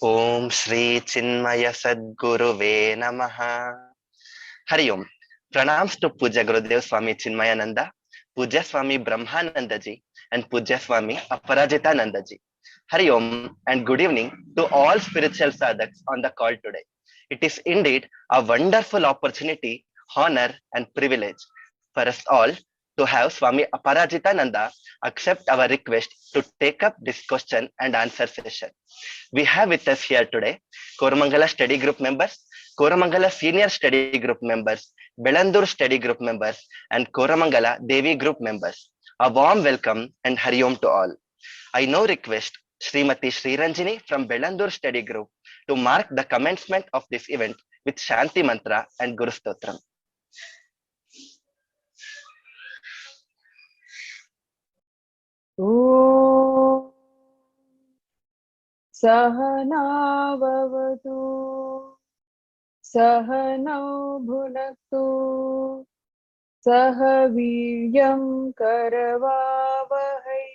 ओम श्री चिन्मय सद्गुरुवे नमः। Hariom. Pranams to Pujya Gurudev Swami Chinmayananda, Pujya Swami Brahmananda ji, and Pujya Swami Aparajitananda ji. Hari Om and good evening to all spiritual sadhaks on the call today. It is indeed a wonderful opportunity, honor, and privilege for us all to have Swami Aparajitananda accept our request to take up this question and answer session. We have with us here today Koramangala Study Group members, Koramangala Senior Study Group members, Belandur Study Group members, and Koramangala Devi Group members. A warm welcome and Hari Om to all. I now request Srimati Sriranjini from Belandur Study Group to mark the commencement of this event with Shanti Mantra and Guru Stotram. ॐ सहना भवतु सहनौ भुनक्तु सह वीर्यं करवावहै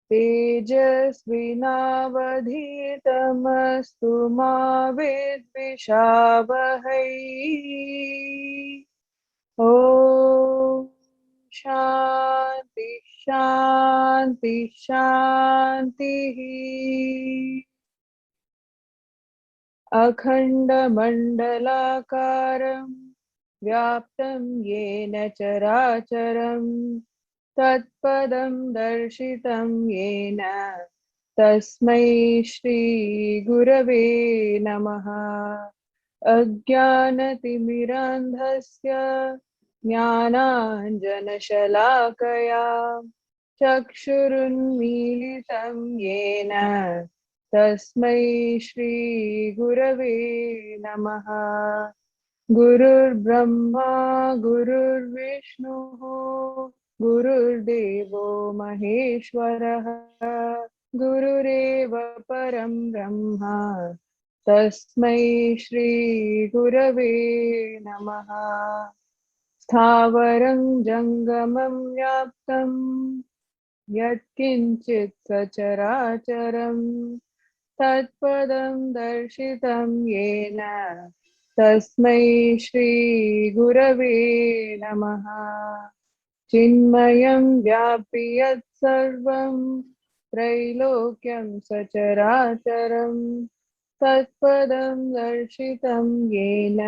तेजस्विनावधीतमस्तु मा विद्विषावहै ॐ शान्ति शान्ति शान्तिः। अखण्डमण्डलाकारं व्याप्तं येन चराचरं तत्पदं दर्शितं येन तस्मै श्रीगुरवे नमः। अज्ञानतिमिरान्धस्य ज्ञानाञ्जनशलाकया चक्षुरुन्मीलितं येन तस्मै श्रीगुरवे नमः। गुरुर्ब्रह्मा गुरुर्विष्णुः गुरुर्देवो महेश्वरः गुरुरेव परं ब्रह्म तस्मै श्रीगुरवे नमः। स्थावरं जङ्गमं व्याप्तं यत्किञ्चित् सचराचरं तत्पदं दर्शितं येन तस्मै श्रीगुरवे नमः। चिन्मयं व्यापि यत्सर्वं त्रैलोक्यं सचराचरं तत्पदं दर्शितं येन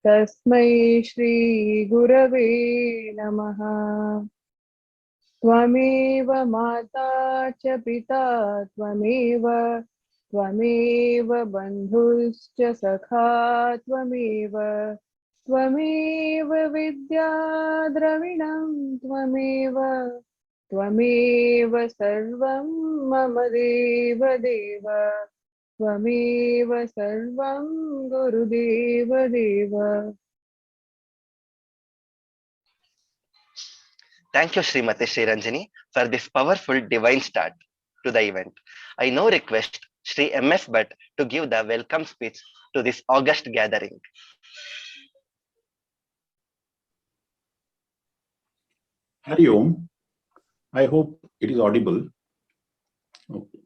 तस्मै श्रीगुरवे नमः। त्वमेव माता च पिता त्वमेव बन्धुश्च सखा त्वमेव विद्या द्रविणं त्वमेव सर्वं मम देव त्वमेव सर्वं गुरुदेव देव। Thank you, Srimati Sriranjani, for this powerful divine start to the event. I now request Sri M.S. Bhatt to give the welcome speech to this August gathering. Hari Om. I hope it is audible. Okay.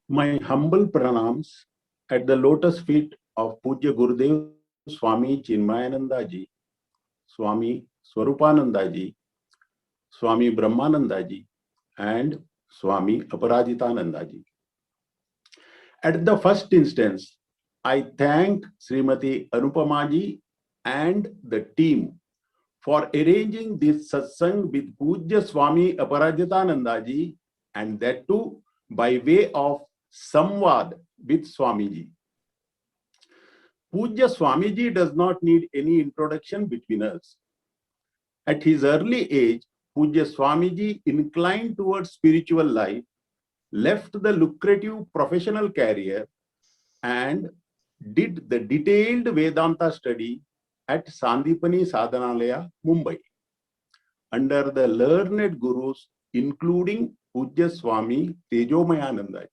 My humble pranams at the lotus feet of Pujya Gurudev Swami Chinmayananda ji, Swami Swarupananda ji, Swami Brahmananda ji, and Swami Aparajitananda ji. At the first instance, I thank Srimati Anupama ji and the team for arranging this satsang with Pujya Swami Aparajitananda ji, and that too by way of samvad with Swamiji. Pujya Swamiji does not need any introduction between us. At his early age, Pujya Swamiji inclined towards spiritual life, left the lucrative professional career, and did the detailed Vedanta study at Sandipani Sadhanalaya, Mumbai, under the learned gurus, including Pujya Swami Tejomayananda.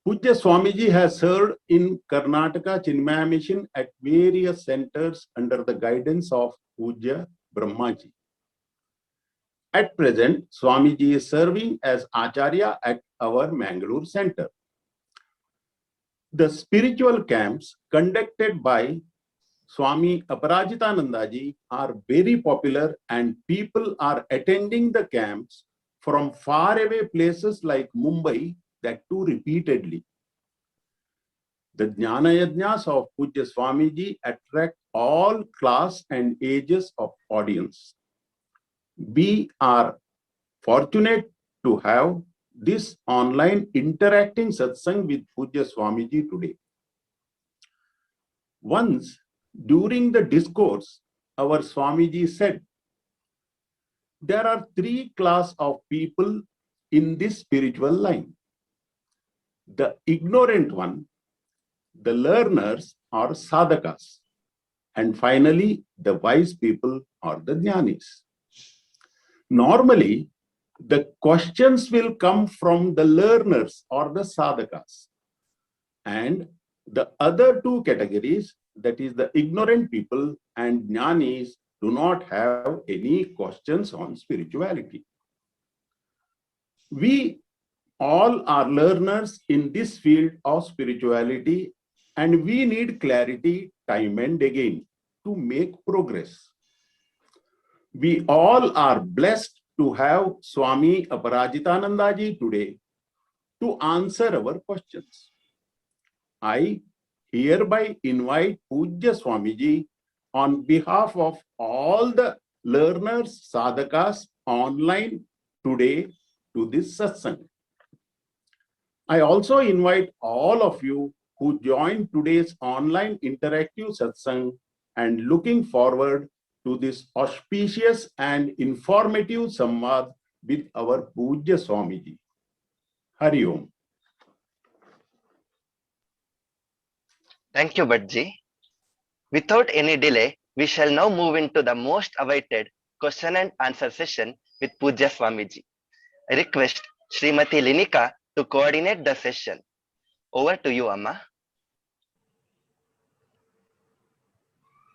Pujya Swamiji has served in Karnataka Chinmaya Mission at various centers under the guidance of Pujya Brahmaji. At present, Swamiji is serving as Acharya at our Mangalore center. The spiritual camps conducted by Swami Aparajitanandaji are very popular, and people are attending the camps from faraway places like Mumbai, that too repeatedly. The Jnana Yajnas of Pujya Swamiji attract all class and ages of audience. We are fortunate to have this online interacting satsang with Pujya Swamiji today. Once, during the discourse, our Swamiji said, there are three classes of people in this spiritual line. The ignorant one, the learners or sadhakas, and finally, the wise people or the jnanis. Normally, the questions will come from the learners or the sadhakas, and the other two categories, that is the ignorant people and jnanis, do not have any questions on spirituality. We all are learners in this field of spirituality, and we need clarity time and again to make progress. We all are blessed to have Swami Aparajitanandaji today to answer our questions. I hereby invite Pujya Swamiji on behalf of all the learners, sadhakas online today to this satsang. I also invite all of you who joined today's online interactive satsang and looking forward to this auspicious and informative samvad with our Pujya Swamiji. Hari Om. Thank you, Bhattji. Without any delay, we shall now move into the most awaited question and answer session with Pujya Swamiji. I request Srimati Linika to coordinate the session. Over to you, Amma.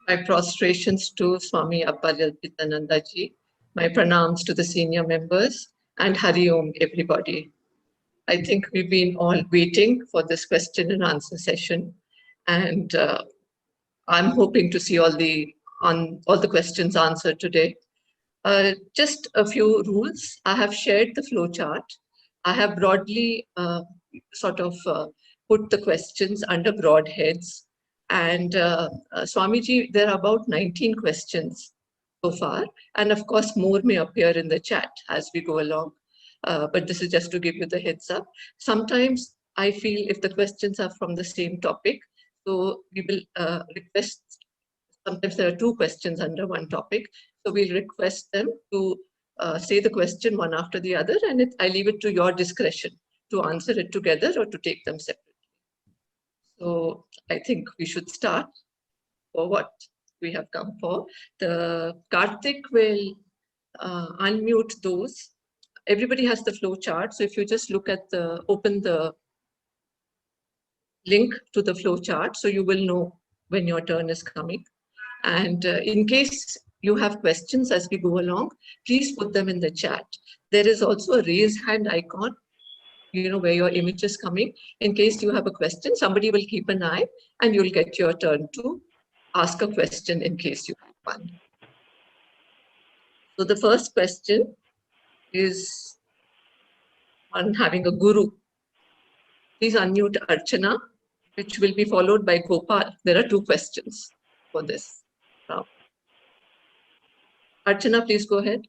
My prostrations to Swami Aparajitanandaji, my pranams to the senior members, and Hari Om, everybody. I think we've been all waiting for this question and answer session, and I'm hoping to see all the questions answered today. Just a few rules. I have shared the flow chart. I have broadly put the questions under broad heads. And Swamiji, there are about 19 questions so far. And of course, more may appear in the chat as we go along. But this is just to give you the heads up. Sometimes I feel if the questions are from the same topic, so we will request, sometimes there are two questions under one topic. So we'll request them to say the question one after the other, and I leave it to your discretion to answer it together or to take them separately. So I think we should start for what we have come for. The Karthik will unmute those. Everybody has the flow chart. So if you just look at open the link to the flow chart, so you will know when your turn is coming. And in case you have questions as we go along, please put them in the chat. There is also a raise hand icon, where your image is coming. In case you have a question, somebody will keep an eye and you'll get your turn to ask a question in case you have one. So the first question is on having a guru. Please unmute Archana, which will be followed by Gopal. There are two questions for this round. Archana, please go ahead.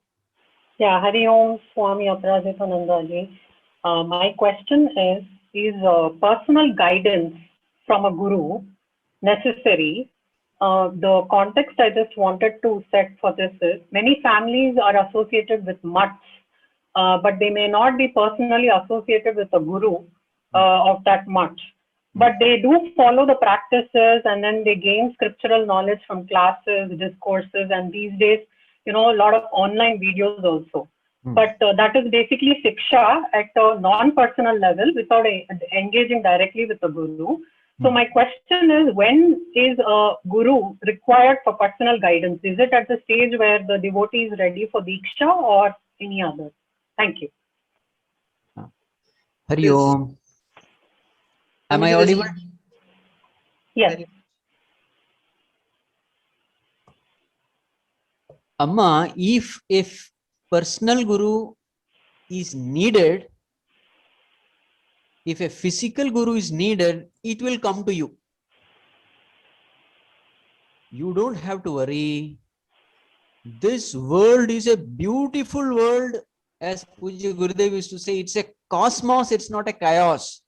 Yeah, Hari Om, Swami Aparajitanandaji. My question is personal guidance from a guru necessary? The context I just wanted to set for this is, many families are associated with mutts, but they may not be personally associated with a guru of that mutt. But they do follow the practices, and then they gain scriptural knowledge from classes, discourses, and these days, a lot of online videos also. But that is basically Siksha at a non-personal level without engaging directly with the guru. So my question is, when is a guru required for personal guidance? Is it at the stage where the devotee is ready for Diksha or any other? Thank you. Hari Yes. Om. Am I Swamiji, there's- audible? Yes. Very- Amma, if personal guru is needed, if a physical guru is needed, it will come to you. You don't have to worry. This world is a beautiful world. As Pujya Gurudev used to say, it's a cosmos, it's not a chaos.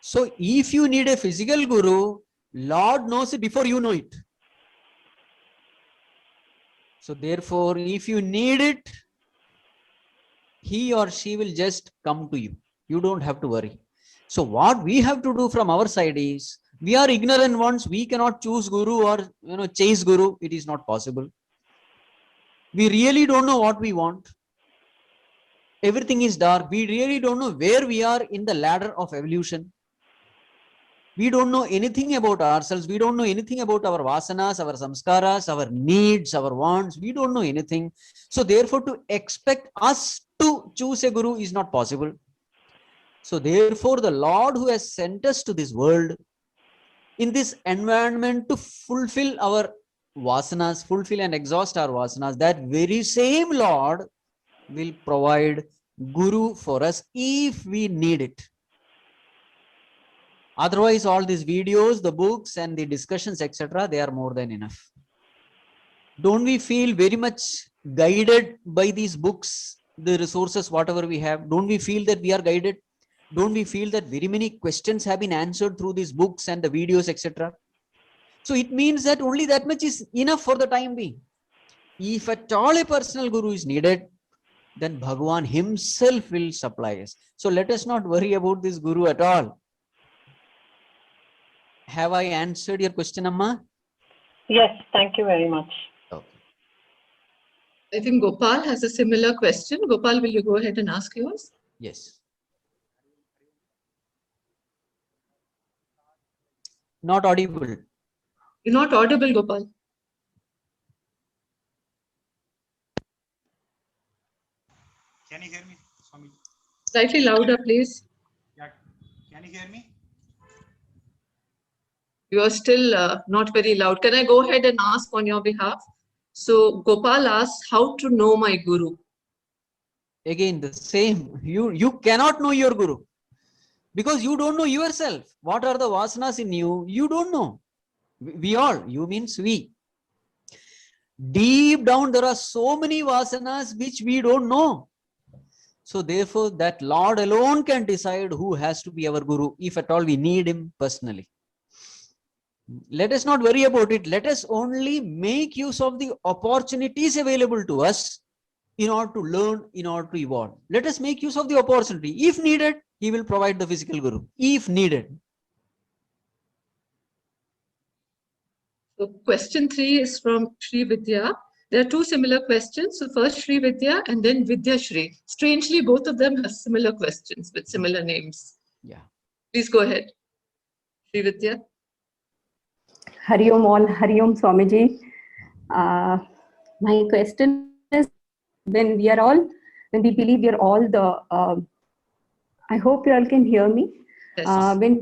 So if you need a physical guru, Lord knows it before you know it. So therefore, if you need it, he or she will just come to you. You don't have to worry. So what we have to do from our side is, we are ignorant ones. We cannot choose guru or chase guru. It is not possible. We really don't know what we want. Everything is dark. We really don't know where we are in the ladder of evolution. We don't know anything about ourselves. We don't know anything about our vasanas, our samskaras, our needs, our wants. We don't know anything. So therefore, to expect us to choose a guru is not possible. So therefore, the Lord who has sent us to this world, in this environment to fulfill our vasanas, fulfill and exhaust our vasanas, that very same Lord will provide guru for us if we need it. Otherwise, all these videos, the books and the discussions, etc., they are more than enough. Don't we feel very much guided by these books, the resources, whatever we have? Don't we feel that we are guided? Don't we feel that very many questions have been answered through these books and the videos, etc.? So it means that only that much is enough for the time being. If at all a personal guru is needed, then Bhagavan himself will supply us. So let us not worry about this guru at all. Have I answered your question, Amma? Yes, thank you very much. Okay. I think Gopal has a similar question. Gopal, will you go ahead and ask yours? Yes. Not audible. You're not audible, Gopal. Can you hear me, Swami? Slightly louder, please. Yeah. Can you hear me? You are still not very loud. Can I go ahead and ask on your behalf? So Gopal asks, how to know my guru? Again, the same. You cannot know your guru because you don't know yourself. What are the vasanas in you? You don't know. We all, you means we. Deep down, there are so many vasanas which we don't know. So therefore, that Lord alone can decide who has to be our guru, if at all we need him personally. Let us not worry about it. Let us only make use of the opportunities available to us in order to learn, in order to evolve. Let us make use of the opportunity. If needed, he will provide the physical guru. If needed. So question 3 is from Sri Vidya. There are two similar questions. So first Sri Vidya and then Vidya Shri. Strangely, both of them have similar questions with similar names. Yeah. Please go ahead. Sri Vidya. Hari Om all, Hari Om Swamiji. My question is, when we believe we are all the, I hope you all can hear me. Yes. When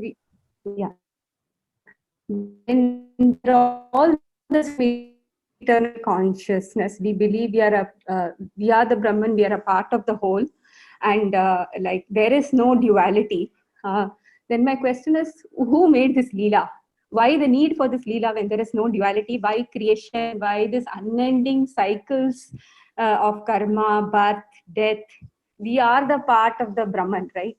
we are all the eternal consciousness, we believe we are the Brahman, we are a part of the whole, and like there is no duality. Then my question is, who made this Leela? Why the need for this Leela when there is no duality? Why creation? Why this unending cycles of karma, birth, death? We are the part of the Brahman, right?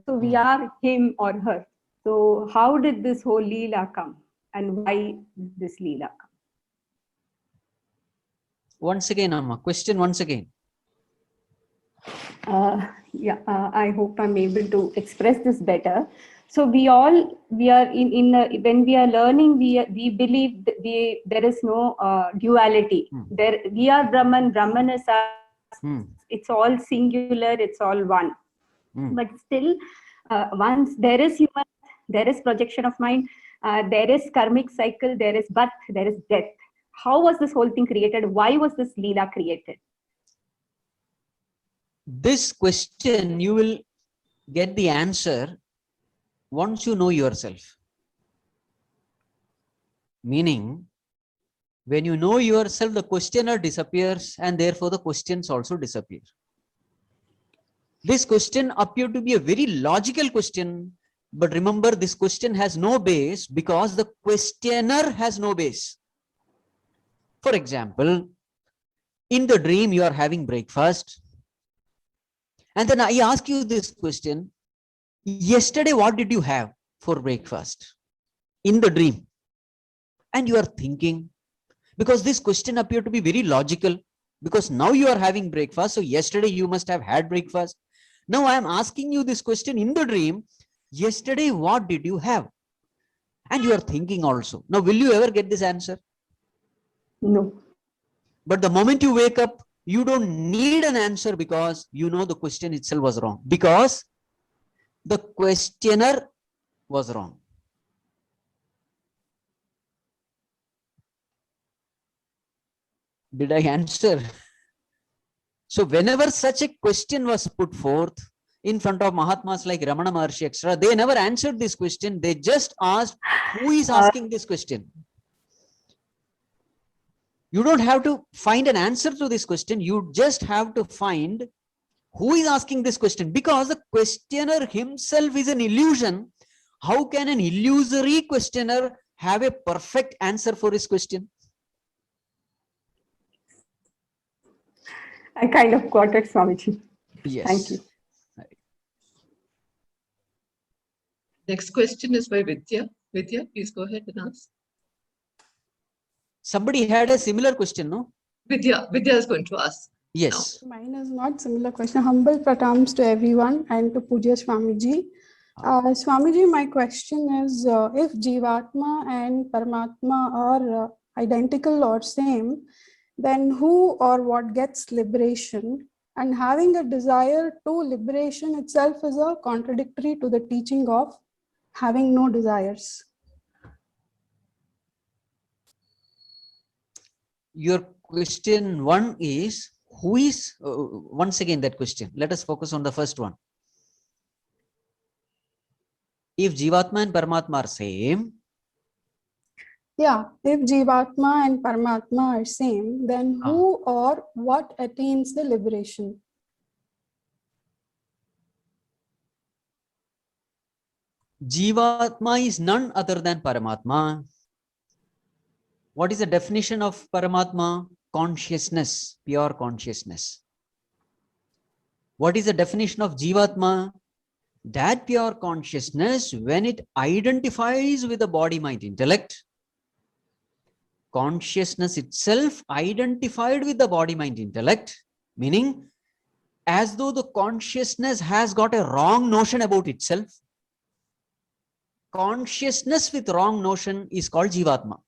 So we are him or her. So how did this whole Leela come? And why this Leela come? Once again, Amma, question once again. I hope I'm able to express this better. So we are when we are learning, we believe that there is no duality. We are Brahman. Brahman is us. It's all singular. It's all one. But still, once there is human, There is projection of mind, there is karmic cycle, there is birth, there is death. How was this whole thing created? Why was this Leela created? This question you will get the answer once you know yourself. Meaning, when you know yourself, the questioner disappears and therefore the questions also disappear. This question appeared to be a very logical question, but remember, this question has no base because the questioner has no base. For example, in the dream you are having breakfast, and then I ask you this question, yesterday what did you have for breakfast? In the dream. And you are thinking, because this question appeared to be very logical, because now you are having breakfast, so yesterday you must have had breakfast. Now I am asking you this question in the dream, yesterday what did you have? And you are thinking also. Now will you ever get this answer? No. But the moment you wake up, you don't need an answer because you know the question itself was wrong. Because the questioner was wrong. Did I answer? So whenever such a question was put forth in front of Mahatmas like Ramana Maharshi, etc., they never answered this question. They just asked, who is asking this question? You don't have to find an answer to this question. You just have to find who is asking this question, because the questioner himself is an illusion. How can an illusory questioner have a perfect answer for his question? I kind of got it, Swamiji. Yes. Thank you. Next question is by Vidya. Vidya, please go ahead and ask. Somebody had a similar question, no? Vidya is going to ask. Yes. Mine is not similar question. Humble pranams to everyone and to Pujya Swamiji. Swamiji, my question is, if Jivatma and Paramatma are identical or same, then who or what gets liberation? And having a desire to liberation itself is a contradictory to the teaching of having no desires. Your question one is, who is, once again that question, let us focus on the first one. If Jivatma and Paramatma are same. Yeah, if Jivatma and Paramatma are same, then who or what attains the liberation? Jivatma is none other than Paramatma. What is the definition of Paramatma? Consciousness, pure consciousness. What is the definition of Jivatma? That pure consciousness, when it identifies with the body, mind, intellect, consciousness itself identified with the body, mind, intellect, meaning as though the consciousness has got a wrong notion about itself. Consciousness with wrong notion is called Jivatma.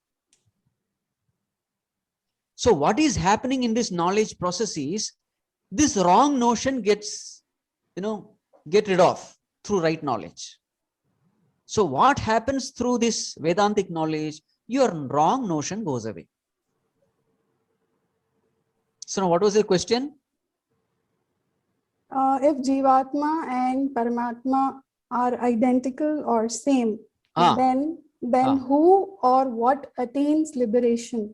So what is happening in this knowledge process is, this wrong notion gets, get rid of through right knowledge. So what happens through this Vedantic knowledge? Your wrong notion goes away. So now what was your question? If Jivatma and Paramatma are identical or same, then who or what attains liberation?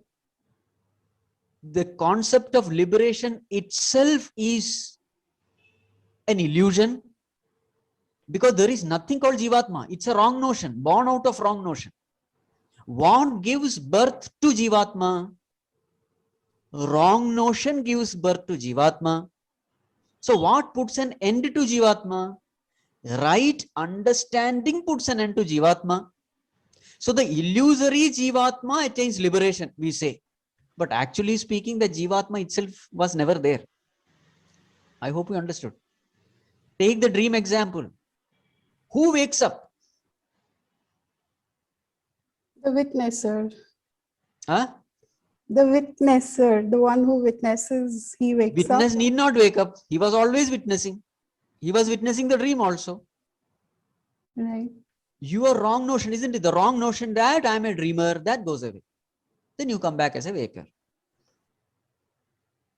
The concept of liberation itself is an illusion, because there is nothing called Jivatma. It's a wrong notion, born out of wrong notion. What gives birth to Jivatma? Wrong notion gives birth to Jivatma. So what puts an end to Jivatma? Right understanding puts an end to Jivatma. So the illusory Jivatma attains liberation, we say. But actually speaking, the Jivatma itself was never there. I hope you understood. Take the dream example. Who wakes up? The witnesser. Huh? The witnesser, the one who witnesses, he wakes up. Witness need not wake up. He was always witnessing. He was witnessing the dream also. Right. Your wrong notion, isn't it? The wrong notion that I am a dreamer, that goes away. Then you come back as a waker.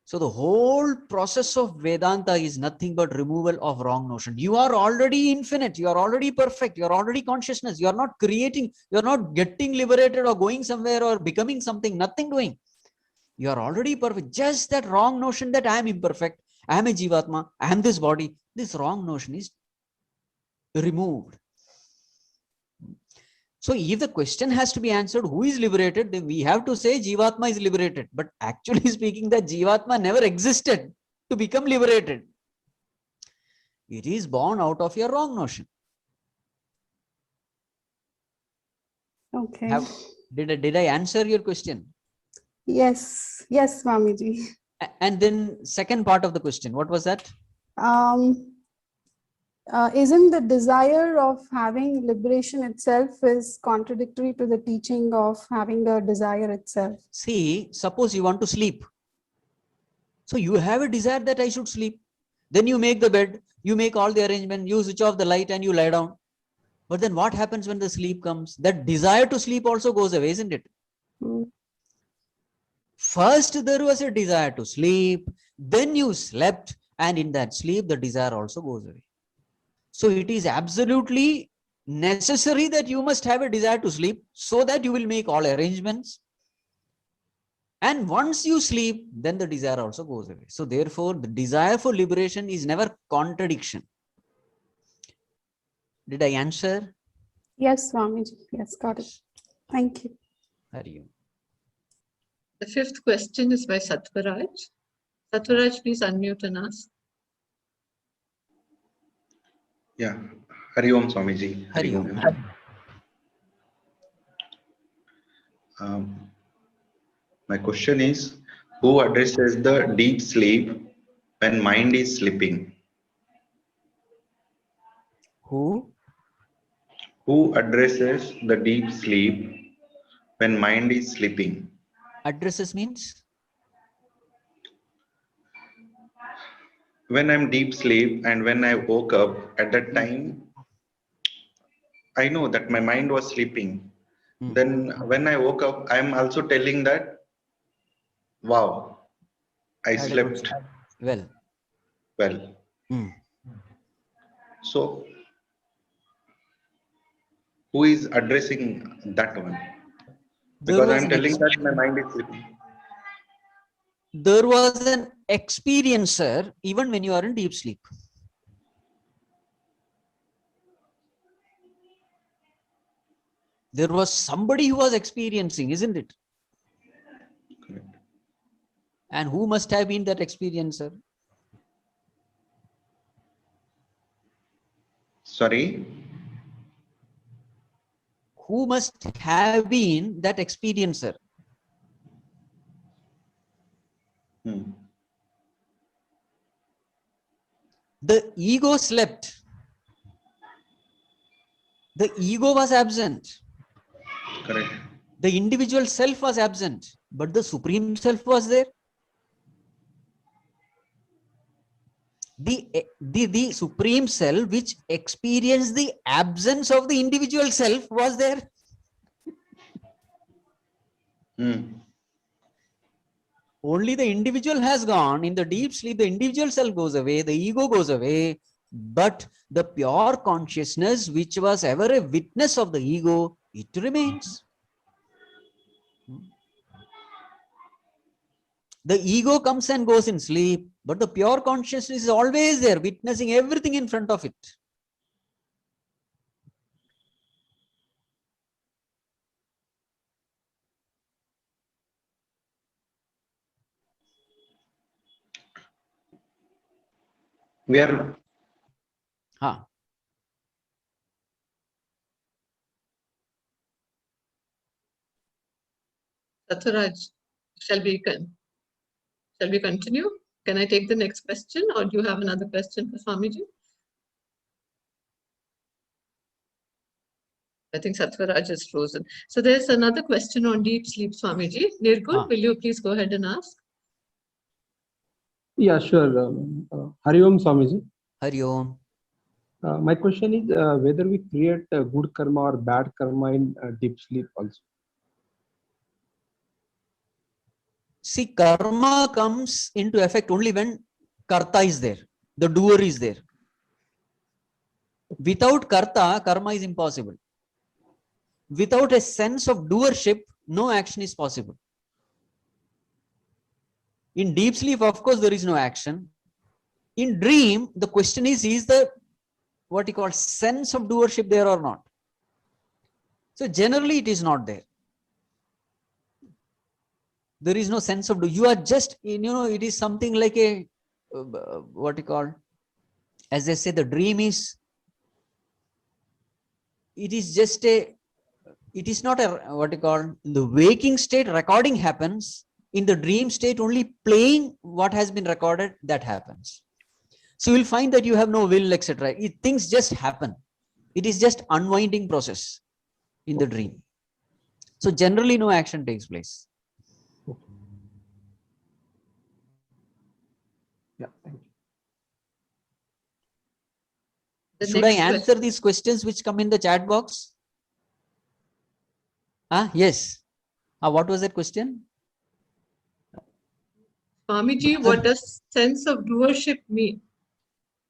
So the whole process of Vedanta is nothing but removal of wrong notion. You are already infinite. You are already perfect. You are already consciousness. You are not creating. You are not getting liberated or going somewhere or becoming something. Nothing doing. You are already perfect. Just that wrong notion that I am imperfect. I am a Jivatma. I am this body. This wrong notion is removed. So if the question has to be answered, who is liberated, then we have to say Jivatma is liberated. But actually speaking, that Jivatma never existed to become liberated. It is born out of your wrong notion. Okay. Did I answer your question? Yes. Yes, Swamiji. And then second part of the question, what was that? Isn't the desire of having liberation itself is contradictory to the teaching of having a desire itself? See, suppose you want to sleep. So you have a desire that I should sleep. Then you make the bed, you make all the arrangement, you switch off the light and you lie down. But then what happens when the sleep comes? That desire to sleep also goes away, isn't it? First, there was a desire to sleep, then you slept, and in that sleep, the desire also goes away. So it is absolutely necessary that you must have a desire to sleep so that you will make all arrangements. And once you sleep, then the desire also goes away. So therefore, the desire for liberation is never contradiction. Did I answer? Yes, Swamiji. Yes, got it. Thank you. Hari Om. The fifth question is by Satvaraj. Satvaraj, please unmute and ask. Yeah, Hari Om Swamiji. Hari Om. My question is, who addresses the deep sleep when mind is sleeping? Who? Who addresses the deep sleep when mind is sleeping? Addresses means? When I'm deep sleep and when I woke up, at that time, I know that my mind was sleeping. Then when I woke up, I'm also telling that, wow, I slept well. So, who is addressing that one? Because I'm telling that my mind is sleeping. There was an experiencer even when you are in deep sleep. There was somebody who was experiencing, isn't it? Correct. And who must have been that experiencer? Sorry? Who must have been that experiencer? The ego slept. The ego was absent. Correct. The individual self was absent, but the supreme self was there. The supreme self which experienced the absence of the individual self was there. Only the individual has gone. In the deep sleep, the individual self goes away, the ego goes away, but the pure consciousness which was ever a witness of the ego, it remains. The ego comes and goes in sleep, but the pure consciousness is always there, witnessing everything in front of it. We are. Satvaraj, shall we continue? Can I take the next question, or do you have another question for Swamiji? I think Satvaraj is frozen. So there's another question on deep sleep, Swamiji. Nirgun, will you please go ahead and ask? Yeah, sure. Hari Om Swamiji. Hari Om. My question is whether we create good karma or bad karma in deep sleep also. See, karma comes into effect only when karta is there, the doer is there. Without karta, karma is impossible. Without a sense of doership, no action is possible. In deep sleep, of course, there is no action. In dream, the question is the what you call sense of doership there or not? So generally, it is not there. There is no sense of do. You are just, it is something like a what you call, as they say, the dream is. It is just a. It is not a what you call, in the waking state recording happens. In the dream state, only playing what has been recorded, that happens. So you will find that you have no will, etc. Things just happen. It is just unwinding process in the dream. So generally no action takes place. Yeah, thank you. Should I answer these questions which come in the chat box? Yes. What was that question? Swamiji, what does sense of doership mean?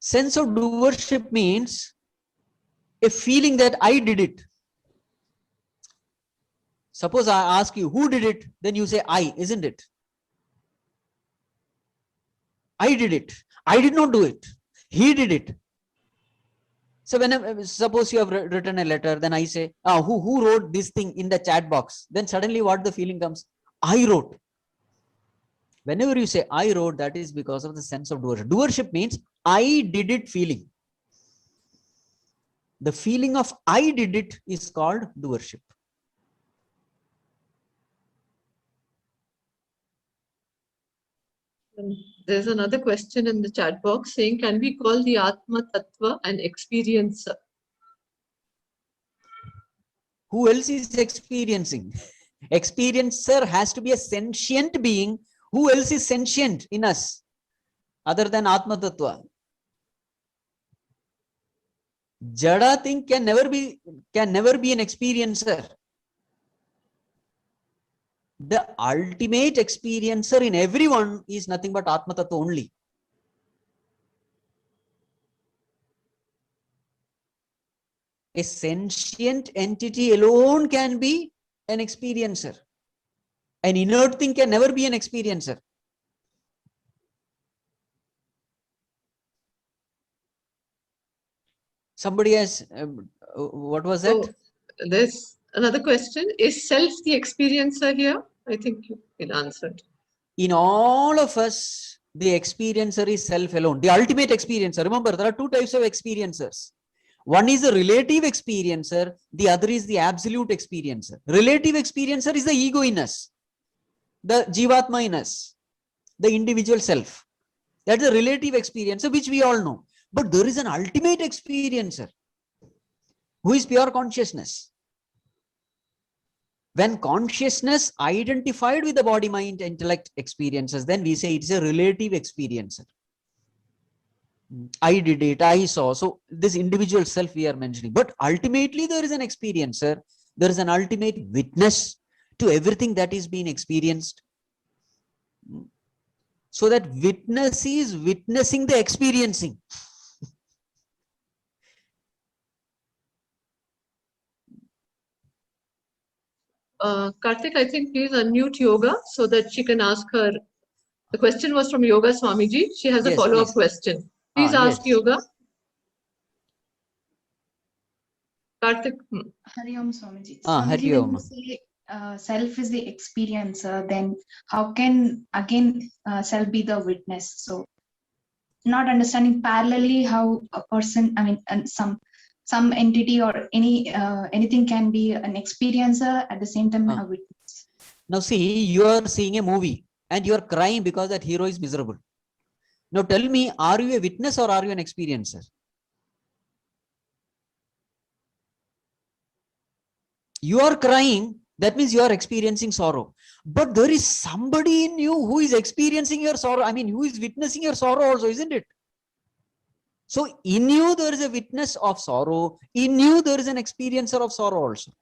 Sense of doership means a feeling that I did it. Suppose I ask you, who did it? Then you say, I, isn't it? I did it. I did not do it. He did it. So when suppose you have written a letter, then I say, who wrote this thing in the chat box? Then suddenly what the feeling comes? I wrote. Whenever you say I wrote, that is because of the sense of doership. Doership means I did it feeling. The feeling of I did it is called doership. There's another question in the chat box saying, can we call the Atma Tattva an experiencer? Who else is experiencing? Experiencer has to be a sentient being. Who else is sentient in us other than Atma Tattva? Jada thing can never be an experiencer. The ultimate experiencer in everyone is nothing but Atma Tattva only. A sentient entity alone can be an experiencer. An inert thing can never be an experiencer. Somebody has, what was that? So there's another question. Is self the experiencer here? I think you answered. In all of us, the experiencer is self alone. The ultimate experiencer. Remember, there are two types of experiencers. One is a relative experiencer. The other is the absolute experiencer. Relative experiencer is the ego in us, the Jivatma in us, the individual self. That's a relative experiencer, which we all know. But there is an ultimate experiencer who is pure consciousness. When consciousness identified with the body, mind, intellect experiences, then we say it is a relative experiencer. I did it, I saw. So this individual self we are mentioning. But ultimately there is an experiencer. There is an ultimate witness to everything that is being experienced. So that witness is witnessing the experiencing. Karthik, I think please unmute Yoga so that she can ask her. The question was from Yoga Swamiji. She has a follow-up question. Please ask Yoga. Karthik. Hari Om Swamiji. Hari Om. When you say self is the experiencer, then how can again self be the witness? So not understanding parallelly how a person, I mean, and some entity or anything can be an experiencer at the same time a witness. Now see, you are seeing a movie and you are crying because that hero is miserable. Now tell me, are you a witness or are you an experiencer? You are crying, that means you are experiencing sorrow. But there is somebody in you who is experiencing your sorrow. I mean, who is witnessing your sorrow also, isn't it? So in you, there is a witness of sorrow. In you, there is an experiencer of sorrow also.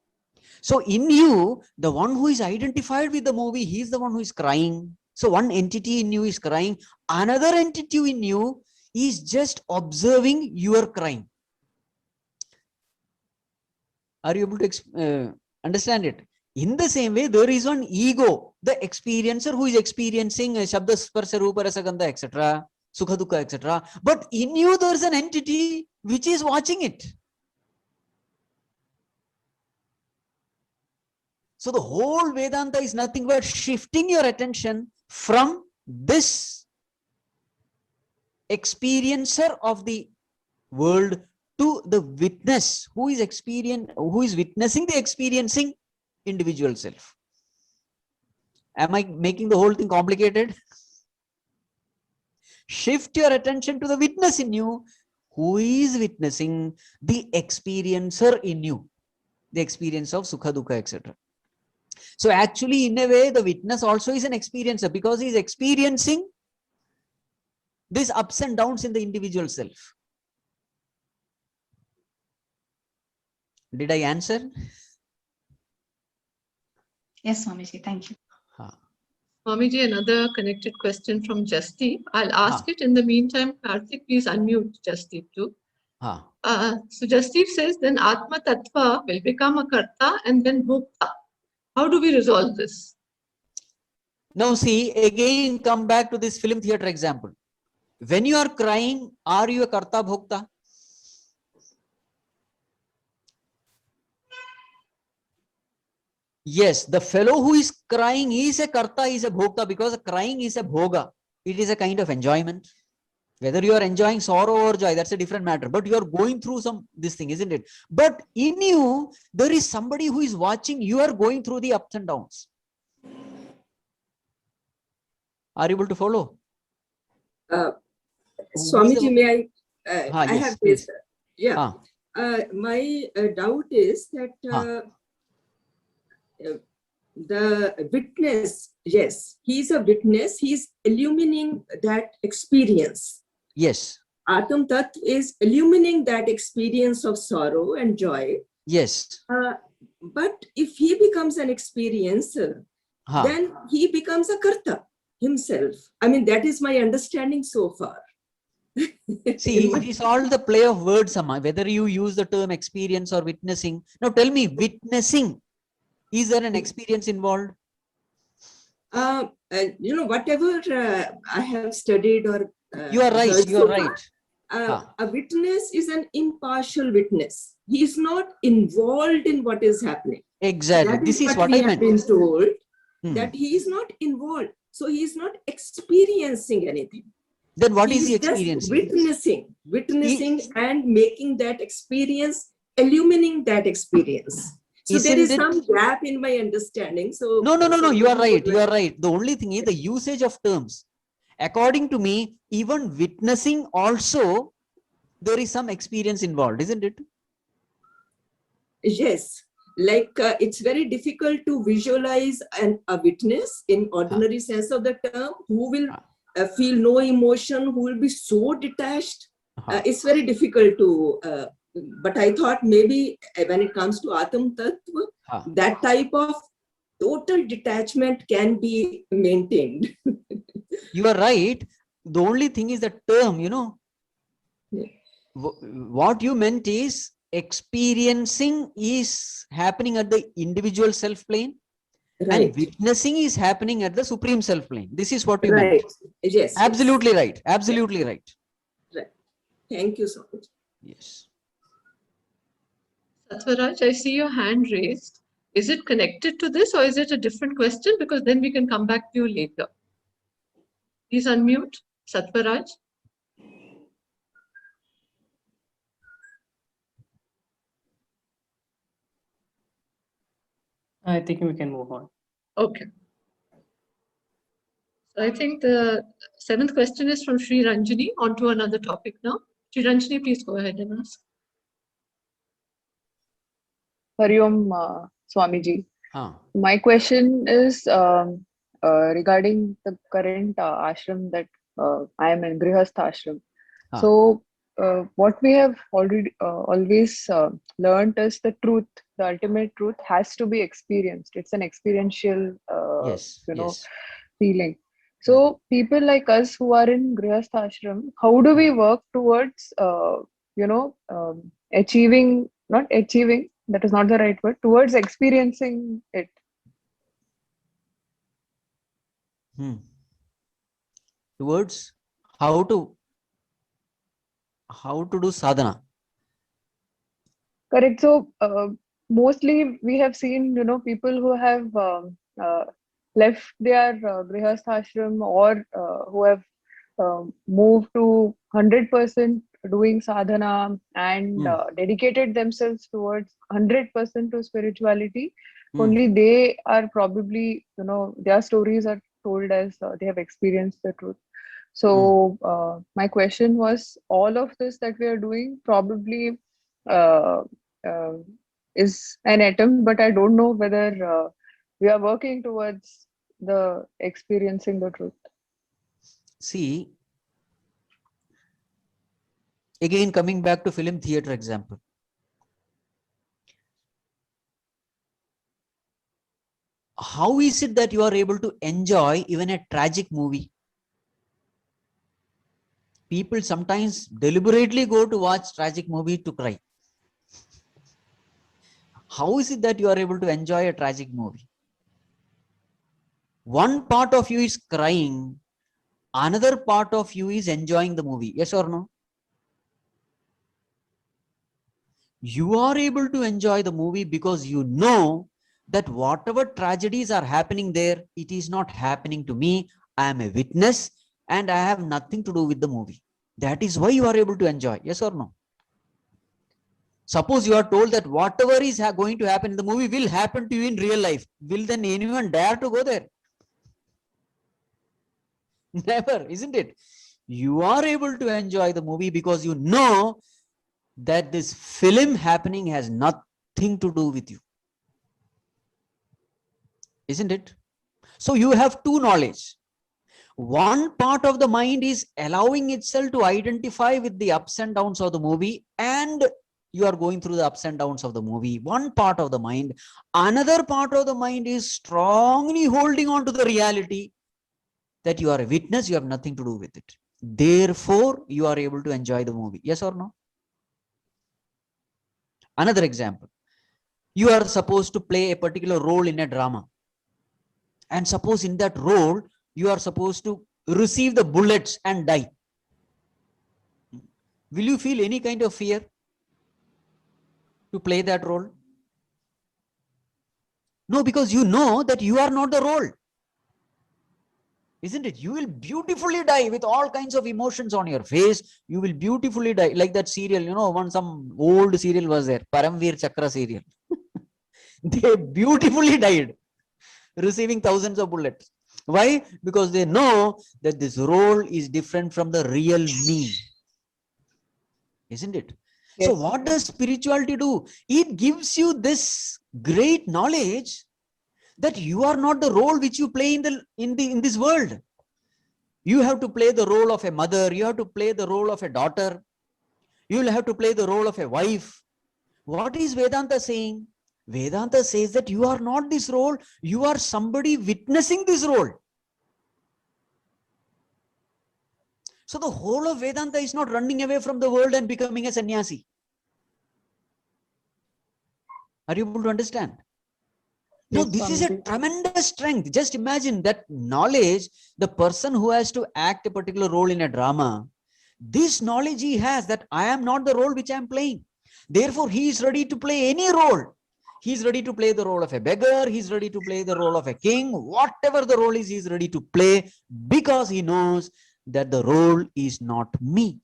So in you, the one who is identified with the movie, he is the one who is crying. So one entity in you is crying. Another entity in you is just observing your crying. Are you able to understand it? In the same way, there is one ego, the experiencer who is experiencing Shabda, Sparsa, Rupa, Rasa, Gandha, etc., Sukha, Dukha, etc. But in you, there is an entity which is watching it. So the whole Vedanta is nothing but shifting your attention from this experiencer of the world to the witness who is witnessing the experiencing individual self. Am I making the whole thing complicated? Shift your attention to the witness in you who is witnessing the experiencer in you, the experience of Sukha, Dukha, etc. So actually, in a way, the witness also is an experiencer because he is experiencing these ups and downs in the individual self. Did I answer? Yes, Swamiji, thank you. Swamiji, another connected question from Jasdeep. I'll ask it. In the meantime, Karthik, please unmute Jasdeep too. So Jasdeep says, then Atma Tattva will become a Karta and then Bhokta. How do we resolve this? Now see, again come back to this film theater example. When you are crying, are you a Karta Bhokta? Yes, the fellow who is crying is a Karta, is a Bhokta, because crying is a Bhoga. It is a kind of enjoyment. Whether you are enjoying sorrow or joy, that's a different matter. But you are going through this thing, isn't it? But in you, there is somebody who is watching. You are going through the ups and downs. Are you able to follow? Swamiji, may I? I yes, have please. this. Yeah. My doubt is that the witness, yes, he's a witness. He's illumining that experience. Yes. Atam Tat is illumining that experience of sorrow and joy. Yes. But if he becomes an experiencer, then he becomes a Karta himself. I mean, that is my understanding so far. See, it is all the play of words, Amma, whether you use the term experience or witnessing. Now tell me, witnessing, is there an experience involved? You know, whatever I have studied or you are right, you are right. A witness is an impartial witness. He is not involved in what is happening. Exactly. This is what we I have meant. been told, that he is not involved. So he is not experiencing anything. Then what is he the experience? Witnessing and making that experience, illumining that experience. So there is some gap in my understanding. So no, you are right. You are right. The only thing is the usage of terms. According to me, even witnessing also, there is some experience involved, isn't it? Yes. Like it's very difficult to visualize a witness in ordinary sense of the term, who will feel no emotion, who will be so detached. It's very difficult to, but I thought maybe when it comes to Atam Tattva, that type of total detachment can be maintained. You are right. The only thing is the term, you know. Yeah. What you meant is experiencing is happening at the individual self plane, and witnessing is happening at the supreme self plane. This is what you meant. Yes. Absolutely right. Absolutely right. Right. Thank you so much. Yes. Satvaraj, I see your hand raised. Is it connected to this or is it a different question? Because then we can come back to you later. Please unmute, Satvaraj. I think we can move on. Okay. So I think the 7th question is from Sri Ranjani. On to another topic now. Sri Ranjani, please go ahead and ask. Hari Om, Swamiji. My question is regarding the current ashram that I am in, Grihastha ashram. So what we have already always learned is the truth. The ultimate truth has to be experienced. It's an experiential, Yes, yes. feeling. So people like us who are in Grihastha Ashram, how do we work towards, achieving, not achieving, that is not the right word, towards experiencing it? Towards how to do sadhana. Correct. So mostly we have seen, people who have left their Grihastha Ashram or who have moved to 100% doing sadhana and dedicated themselves towards 100% to spirituality. Only they are probably, their stories are told as they have experienced the truth. So my question was, all of this that we are doing probably uh, is an attempt, but I don't know whether we are working towards the experiencing the truth. See, again coming back to film theater example. How is it that you are able to enjoy even a tragic movie? People sometimes deliberately go to watch tragic movie to cry. How is it that you are able to enjoy a tragic movie? One part of you is crying, another part of you is enjoying the movie. Yes or no? You are able to enjoy the movie because you know that whatever tragedies are happening there, it is not happening to me. I am a witness and I have nothing to do with the movie. That is why you are able to enjoy. Yes or no? Suppose you are told that whatever is going to happen in the movie will happen to you in real life. Will then anyone dare to go there? Never, isn't it? You are able to enjoy the movie because you know that this film happening has nothing to do with you. Isn't it? So you have two knowledge. One part of the mind is allowing itself to identify with the ups and downs of the movie, and you are going through the ups and downs of the movie. One part of the mind. Another part of the mind is strongly holding on to the reality that you are a witness, you have nothing to do with it. Therefore, you are able to enjoy the movie. Yes or no? Another example. You are supposed to play a particular role in a drama. And suppose in that role, you are supposed to receive the bullets and die. Will you feel any kind of fear to play that role? No, because you know that you are not the role. Isn't it? You will beautifully die with all kinds of emotions on your face. You will beautifully die. Like that serial, some old serial was there, Paramveer Chakra serial. They beautifully died, receiving thousands of bullets. Why? Because they know that this role is different from the real me. Isn't it? Yes. So what does spirituality do? It gives you this great knowledge that you are not the role which you play in this world. You have to play the role of a mother. You have to play the role of a daughter. You will have to play the role of a wife. What is Vedanta saying? Vedanta says that you are not this role. You are somebody witnessing this role. So the whole of Vedanta is not running away from the world and becoming a sannyasi. Are you able to understand? No, this is a tremendous strength. Just imagine that knowledge, the person who has to act a particular role in a drama, this knowledge he has that I am not the role which I am playing. Therefore, he is ready to play any role. He is ready to play the role of a beggar. He is ready to play the role of a king. Whatever the role is, he is ready to play because he knows that the role is not me.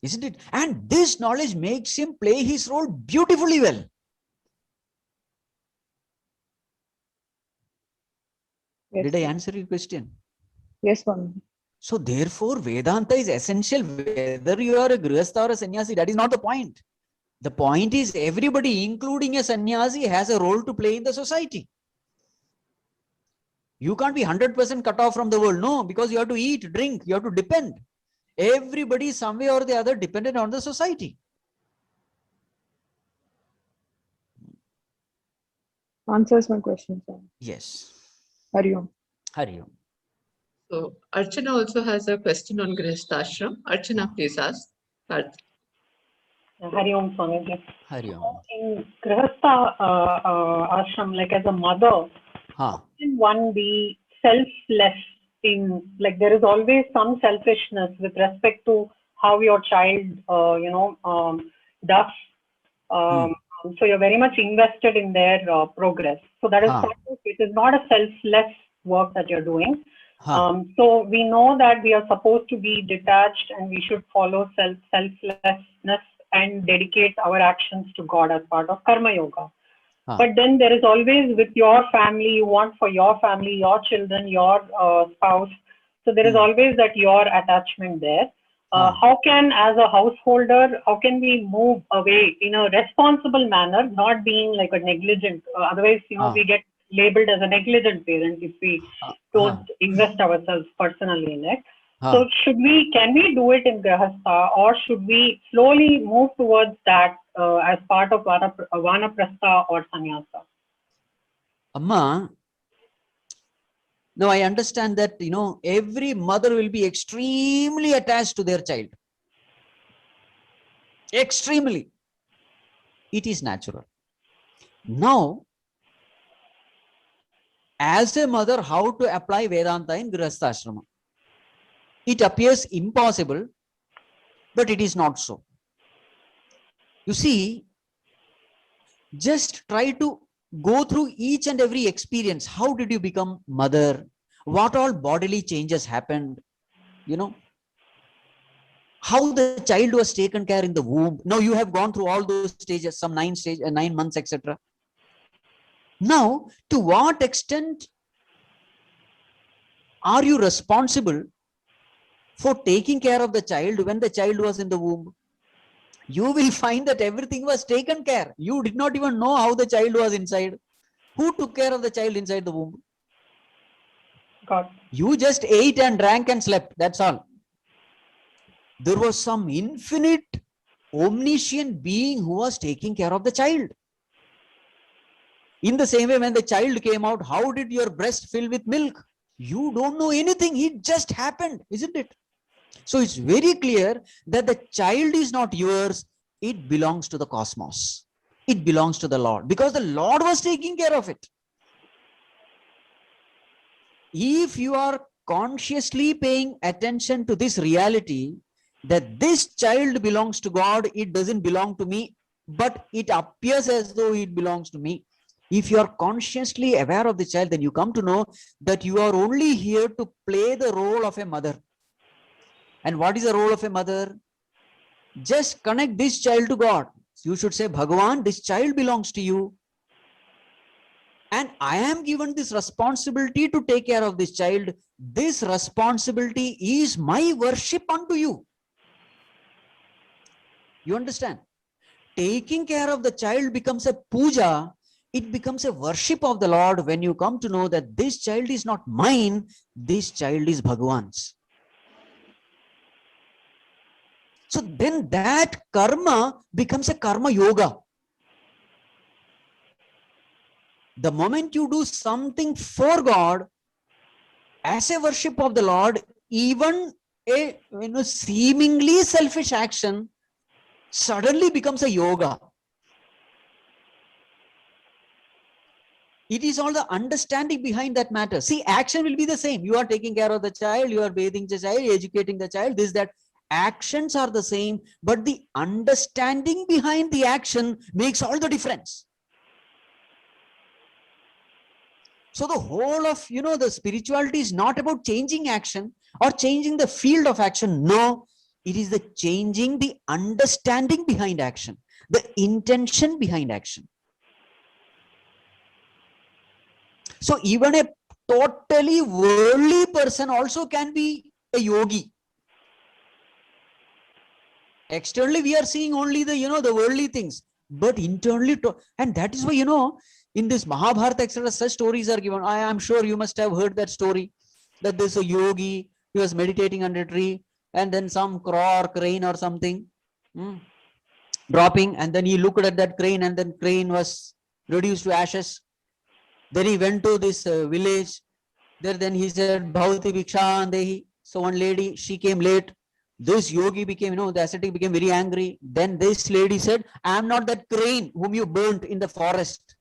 Isn't it? And this knowledge makes him play his role beautifully well. Yes. Did I answer your question? Yes, Swami. So therefore, Vedanta is essential. Whether you are a Grihastha or a sannyasi, that is not the point. The point is everybody, including a sannyasi, has a role to play in the society. You can't be 100% cut off from the world. No, because you have to eat, drink, you have to depend. Everybody, some way or the other, dependent on the society. Answers my question, sir. Yes. Hari Om. Hari Om. So Archana also has a question on Grihasthashram. Archana, please ask. Parth. Hari Om, Swamiji. Hari Om. In Grihastha ashram, like as a mother, how can one be selfless in, like there is always some selfishness with respect to how your child, does. So you're very much invested in their progress. So that is sort of, it is not a selfless work that you're doing. So we know that we are supposed to be detached and we should follow selflessness and dedicate our actions to God as part of Karma Yoga. But then there is always with your family, you want for your family, your children, your spouse. So there is always that your attachment there. How can, as a householder, how can we move away in a responsible manner, not being like a negligent? Otherwise, we get labeled as a negligent parent if we don't invest ourselves personally in it. So can we do it in Grihastha, or should we slowly move towards that as part of Vanaprastha or Sannyasa? Amma, now I understand that, every mother will be extremely attached to their child. Extremely. It is natural. Now, as a mother, how to apply Vedanta in Grihastha Ashrama? It appears impossible, but it is not so. You see, just try to go through each and every experience. How did you become mother? What all bodily changes happened? How the child was taken care in the womb. Now you have gone through all those stages, some 9 months, etc. Now, to what extent are you responsible for taking care of the child when the child was in the womb? You will find that everything was taken care. You did not even know how the child was inside. Who took care of the child inside the womb? God. You just ate and drank and slept. That's all. There was some infinite, omniscient being who was taking care of the child. In the same way, when the child came out, how did your breast fill with milk? You don't know anything. It just happened, isn't it? So it's very clear that the child is not yours. It belongs to the cosmos. It belongs to the Lord, because the Lord was taking care of it. If you are consciously paying attention to this reality, that this child belongs to God, it doesn't belong to me, but it appears as though it belongs to me. If you are consciously aware of the child, then you come to know that you are only here to play the role of a mother. And what is the role of a mother? Just connect this child to God. You should say, Bhagavan, this child belongs to you. And I am given this responsibility to take care of this child. This responsibility is my worship unto you. You understand? Taking care of the child becomes a puja. It becomes a worship of the Lord when you come to know that this child is not mine. This child is Bhagavan's. So then that karma becomes a karma yoga. The moment you do something for God as a worship of the Lord, even a seemingly selfish action suddenly becomes a yoga. It is all the understanding behind that matter. See, action will be the same. You are taking care of the child, you are bathing the child, educating the child, this, that. Actions are the same, but the understanding behind the action makes all the difference. So the whole of, the spirituality is not about changing action or changing the field of action. No, it is the changing the understanding behind action, the intention behind action. So even a totally worldly person also can be a yogi. Externally, we are seeing only the, the worldly things, but internally, and that is why, in this Mahabharata, etc., such stories are given. I am sure you must have heard that story, that there's a yogi, he was meditating under a tree. and then some crow or crane or something dropping, and then he looked at that crane, and then crane was reduced to ashes. Then he went to this village. There, then he said, Bhavati Bhikshandehi. So one lady, she came late. This yogi became, the ascetic became very angry. Then this lady said, I am not that crane whom you burnt in the forest.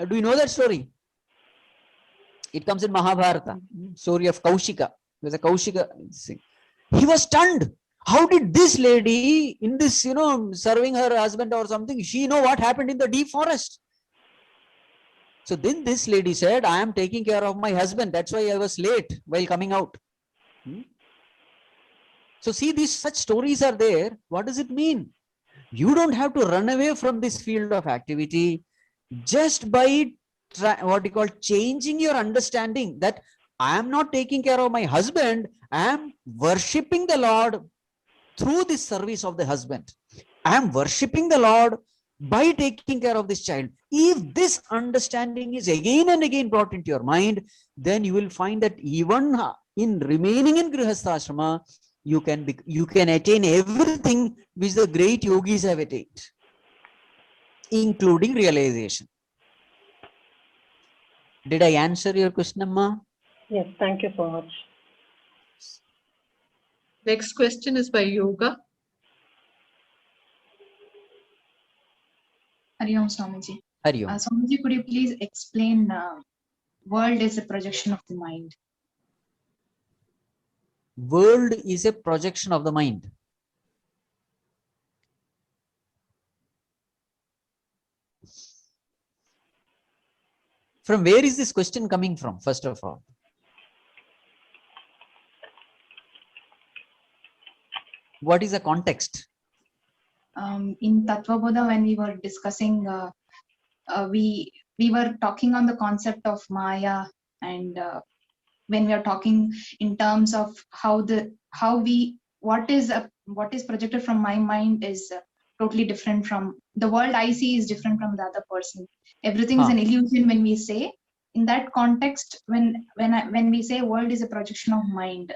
Do you know that story? It comes in Mahabharata, story of Kaushika. There's a Kaushika thing. He was stunned. How did this lady in this, serving her husband or something, she know what happened in the deep forest? So then this lady said, I am taking care of my husband. That's why I was late while coming out. So see, these such stories are there. What does it mean? You don't have to run away from this field of activity just by changing your understanding that I am not taking care of my husband. I am worshipping the Lord through this service of the husband. I am worshipping the Lord by taking care of this child. If this understanding is again and again brought into your mind, then you will find that even in remaining in Grihastha Ashrama, you can attain everything which the great yogis have attained, including realization. Did I answer your question, Amma? Yes, thank you so much. Next question is by Yoga. Hari Om Swamiji. Hari Om. Swamiji, could you please explain world is a projection of the mind? World is a projection of the mind. From where is this question coming from, first of all? What is the context? In Tattva Bodha, when we were discussing, we were talking on the concept of Maya, and when we are talking in terms of what is projected from my mind is totally different from the world I see is different from the other person. Everything is an illusion when we say. In that context, when we say world is a projection of mind,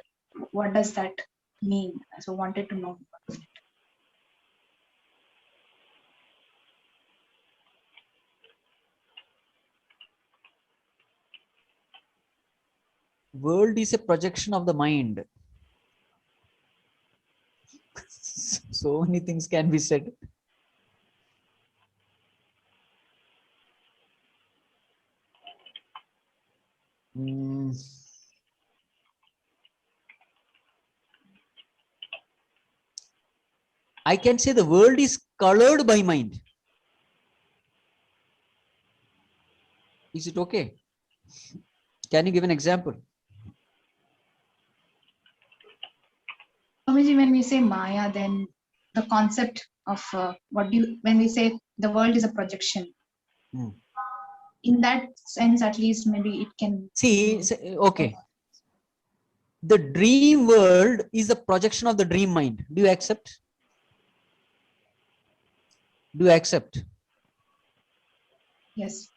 what does that mean? So wanted to know. World is a projection of the mind. So many things can be said. I can say the world is colored by mind. Is it okay? Can you give an example? Swamiji, when we say Maya, then the concept of when we say the world is a projection, in that sense, at least, maybe it can. See, okay. The dream world is a projection of the dream mind. Do you accept? Do you accept? Yes.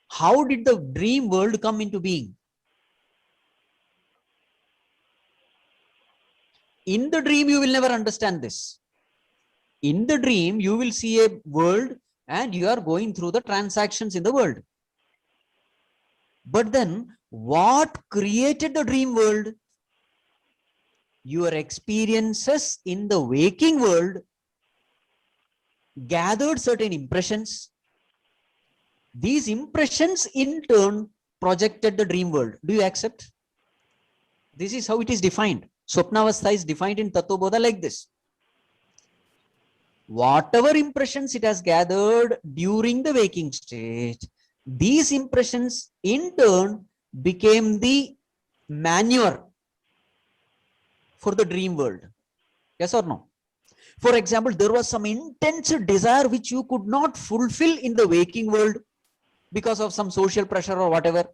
How did the dream world come into being? In the dream, you will never understand this. In the dream, you will see a world and you are going through the transactions in the world. But then, what created the dream world? Your experiences in the waking world gathered certain impressions. These impressions in turn projected the dream world. Do you accept? This is how it is defined. Swapnavastha is defined in Tattva Bodha like this. Whatever impressions it has gathered during the waking state, these impressions in turn became the manure for the dream world. Yes or no? For example, there was some intense desire which you could not fulfill in the waking world because of some social pressure or whatever.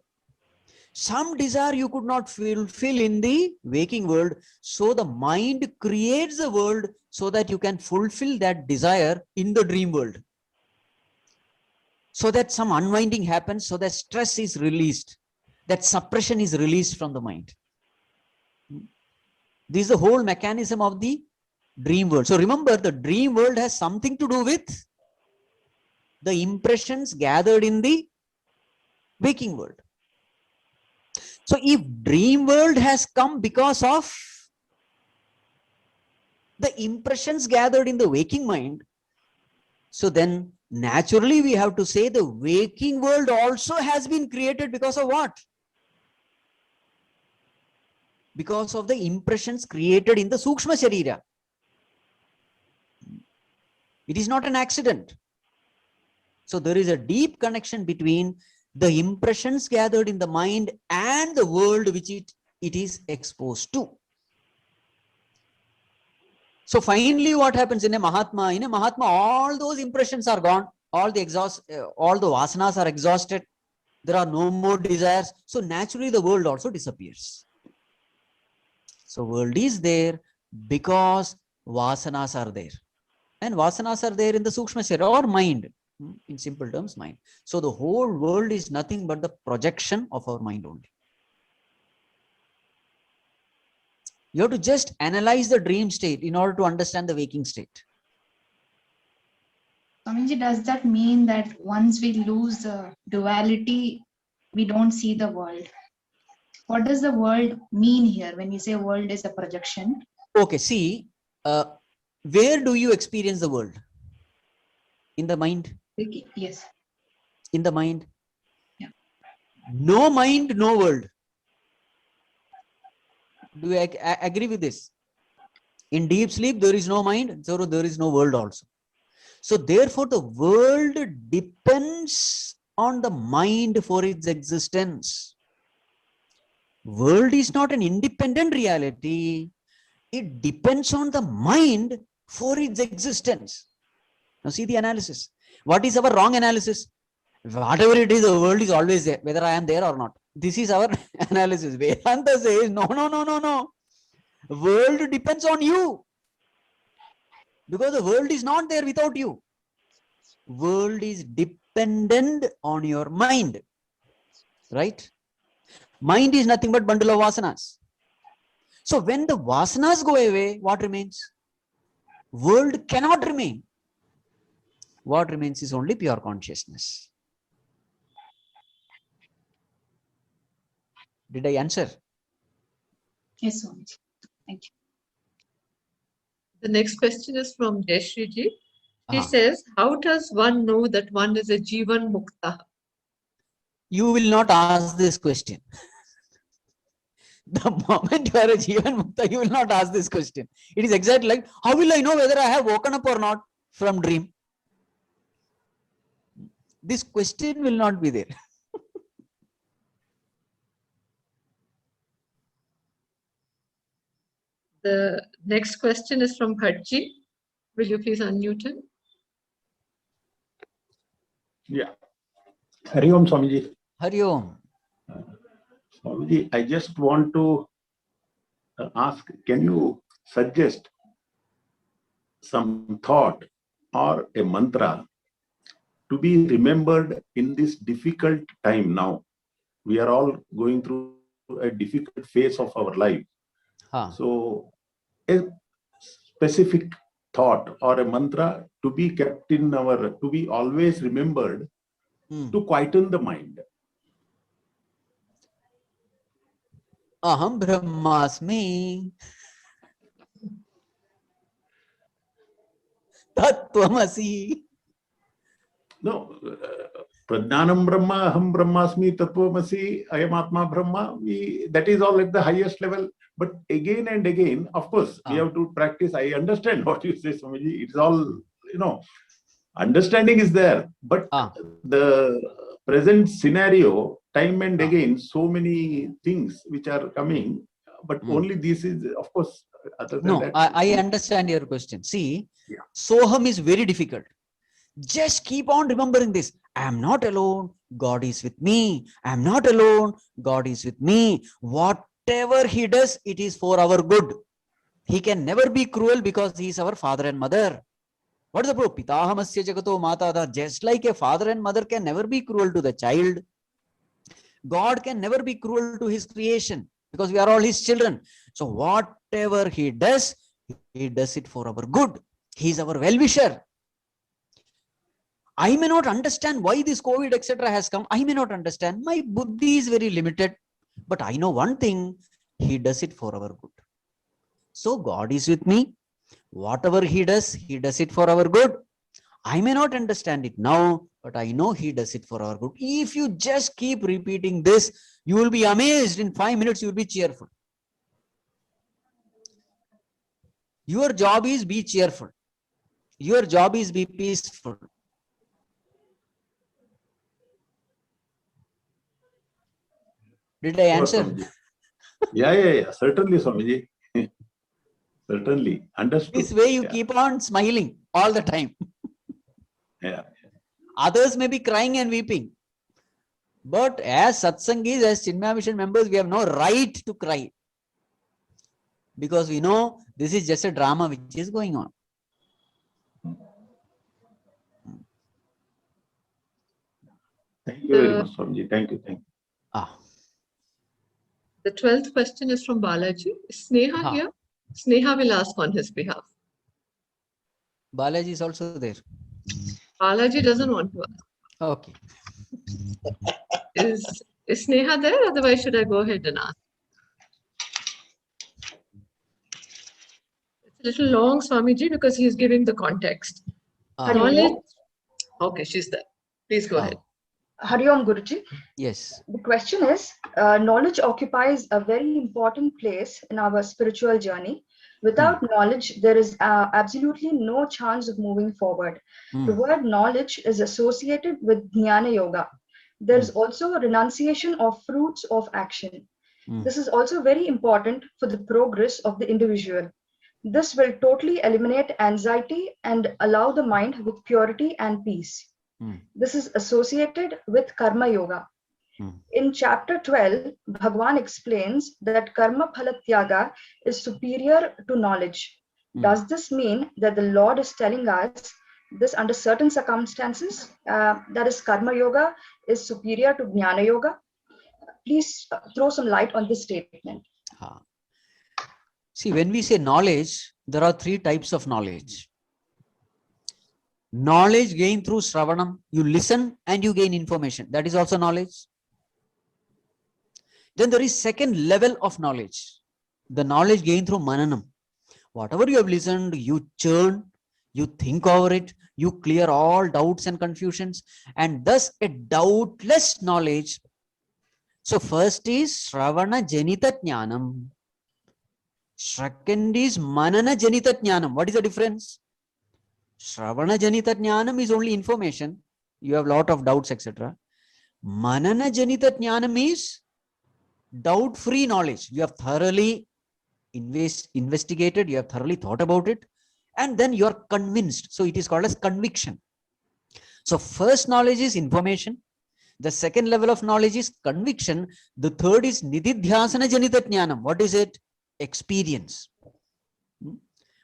Some desire you could not fulfill in the waking world. So the mind creates a world so that you can fulfill that desire in the dream world. So that some unwinding happens, so that stress is released, that suppression is released from the mind. This is the whole mechanism of the dream world. So remember, the dream world has something to do with the impressions gathered in the waking world. So if dream world has come because of the impressions gathered in the waking mind, so then naturally we have to say the waking world also has been created because of what? Because of the impressions created in the Sukshma Sharira. It is not an accident. So there is a deep connection between the impressions gathered in the mind and the world which it is exposed to. So finally what happens in a Mahatma? In a Mahatma, all those impressions are gone. All the vasanas are exhausted. There are no more desires. So naturally the world also disappears. So world is there because vasanas are there. And vasanas are there in the Sukshma Sharira or mind. In simple terms, mind. So the whole world is nothing but the projection of our mind only. You have to just analyze the dream state in order to understand the waking state. Swamiji, does that mean that once we lose the duality, we don't see the world? What does the world mean here when you say world is a projection? Okay, see, where do you experience the world? In the mind? Yes. In the mind? Yeah. No mind, no world. Do you agree with this? In deep sleep, there is no mind, so there is no world also. So therefore, the world depends on the mind for its existence. World is not an independent reality. It depends on the mind for its existence. Now see the analysis. What is our wrong analysis? Whatever it is, the world is always there, whether I am there or not. This is our analysis. Vedanta says, no. World depends on you. Because the world is not there without you. World is dependent on your mind. Right? Mind is nothing but bundle of vasanas. So when the vasanas go away, what remains? World cannot remain. What remains is only pure consciousness. Did I answer? Yes, Swamiji. Thank you. The next question is from Jayashree ji. She Ah. says, how does one know that one is a Jivan Mukta? You will not ask this question. The moment you are a Jivan Mukta, you will not ask this question. It is exactly like, how will I know whether I have woken up or not from dream? This question will not be there. The next question is from Bhatji. Will you please unmute him? Yeah. Hari Om, Swamiji. Hari Om. Swamiji, I just want to ask, can you suggest some thought or a mantra to be remembered in this difficult time now? We are all going through a difficult phase of our life. So a specific thought or a mantra to be kept in our, to be always remembered, to quieten the mind. Aham Brahmasmi. Tattvamasi. No, Prajnanam Brahma, Aham Brahmasmi, Tattvamasi, Ayam Atma Brahma, that is all at the highest level. But again and again, of course, we have to practice. I understand what you say, Swamiji. It's all, understanding is there. But the present scenario, time and again, so many things which are coming. But only this is, of course, other than that. I understand your question. See, Soham is very difficult. Just keep on remembering this. I am not alone. God is with me. I am not alone. God is with me. Whatever he does, it is for our good. He can never be cruel because he is our father and mother. What is the proof? Pitahamasya jagato matada. Just like a father and mother can never be cruel to the child, God can never be cruel to his creation. because we are all his children. So whatever he does it for our good. He is our well-wisher. I may not understand why this COVID, etc. has come. I may not understand. My buddhi is very limited. But I know one thing, he does it for our good. So God is with me. Whatever he does it for our good. I may not understand it now, but I know he does it for our good. If you just keep repeating this, you will be amazed. In 5 minutes, you will be cheerful. Your job is be cheerful. Your job is be peaceful. Did I answer? Yeah. Certainly, Swamiji. Certainly. Understood. This way you keep on smiling all the time. Yeah. Others may be crying and weeping. But as Satsangis, as Chinmaya Mission members, we have no right to cry. Because we know this is just a drama which is going on. Thank you very much, Swamiji. Thank you. The 12th question is from Balaji. Is Sneha here? Sneha will ask on his behalf. Balaji is also there. Balaji doesn't want to ask. Okay. Is Sneha there? Otherwise, should I go ahead and ask? It's a little long, Swamiji, because he's giving the context. Knowledge. Okay, she's there. Please go ahead. Hari Om Guruji. Yes. The question is, knowledge occupies a very important place in our spiritual journey. Without knowledge, there is absolutely no chance of moving forward. The word knowledge is associated with Jnana Yoga. There is also a renunciation of fruits of action. This is also very important for the progress of the individual. This will totally eliminate anxiety and allow the mind with purity and peace. This is associated with Karma Yoga. In chapter 12, Bhagwan explains that Karma Phala Tyaga is superior to knowledge. Does this mean that the Lord is telling us this under certain circumstances, that is Karma Yoga is superior to Jnana Yoga? Please throw some light on this statement. See, when we say knowledge, there are 3 types of knowledge. Knowledge gained through Shravanam. You listen and you gain information. That is also knowledge. Then there is second level of knowledge. The knowledge gained through Mananam. Whatever you have listened, you churn, you think over it, you clear all doubts and confusions, and thus a doubtless knowledge. So first is Shravana Janita Jnanam. Second is Manana Janita Jnanam. What is the difference? Shravana Janita Jnanam is only information. You have a lot of doubts, etc. Manana Janita Jnanam is doubt-free knowledge. You have thoroughly investigated, you have thoroughly thought about it, and then you are convinced. So it is called as conviction. So first knowledge is information. The second level of knowledge is conviction. The third is Nididhyasana Janita Jnanam. What is it? Experience.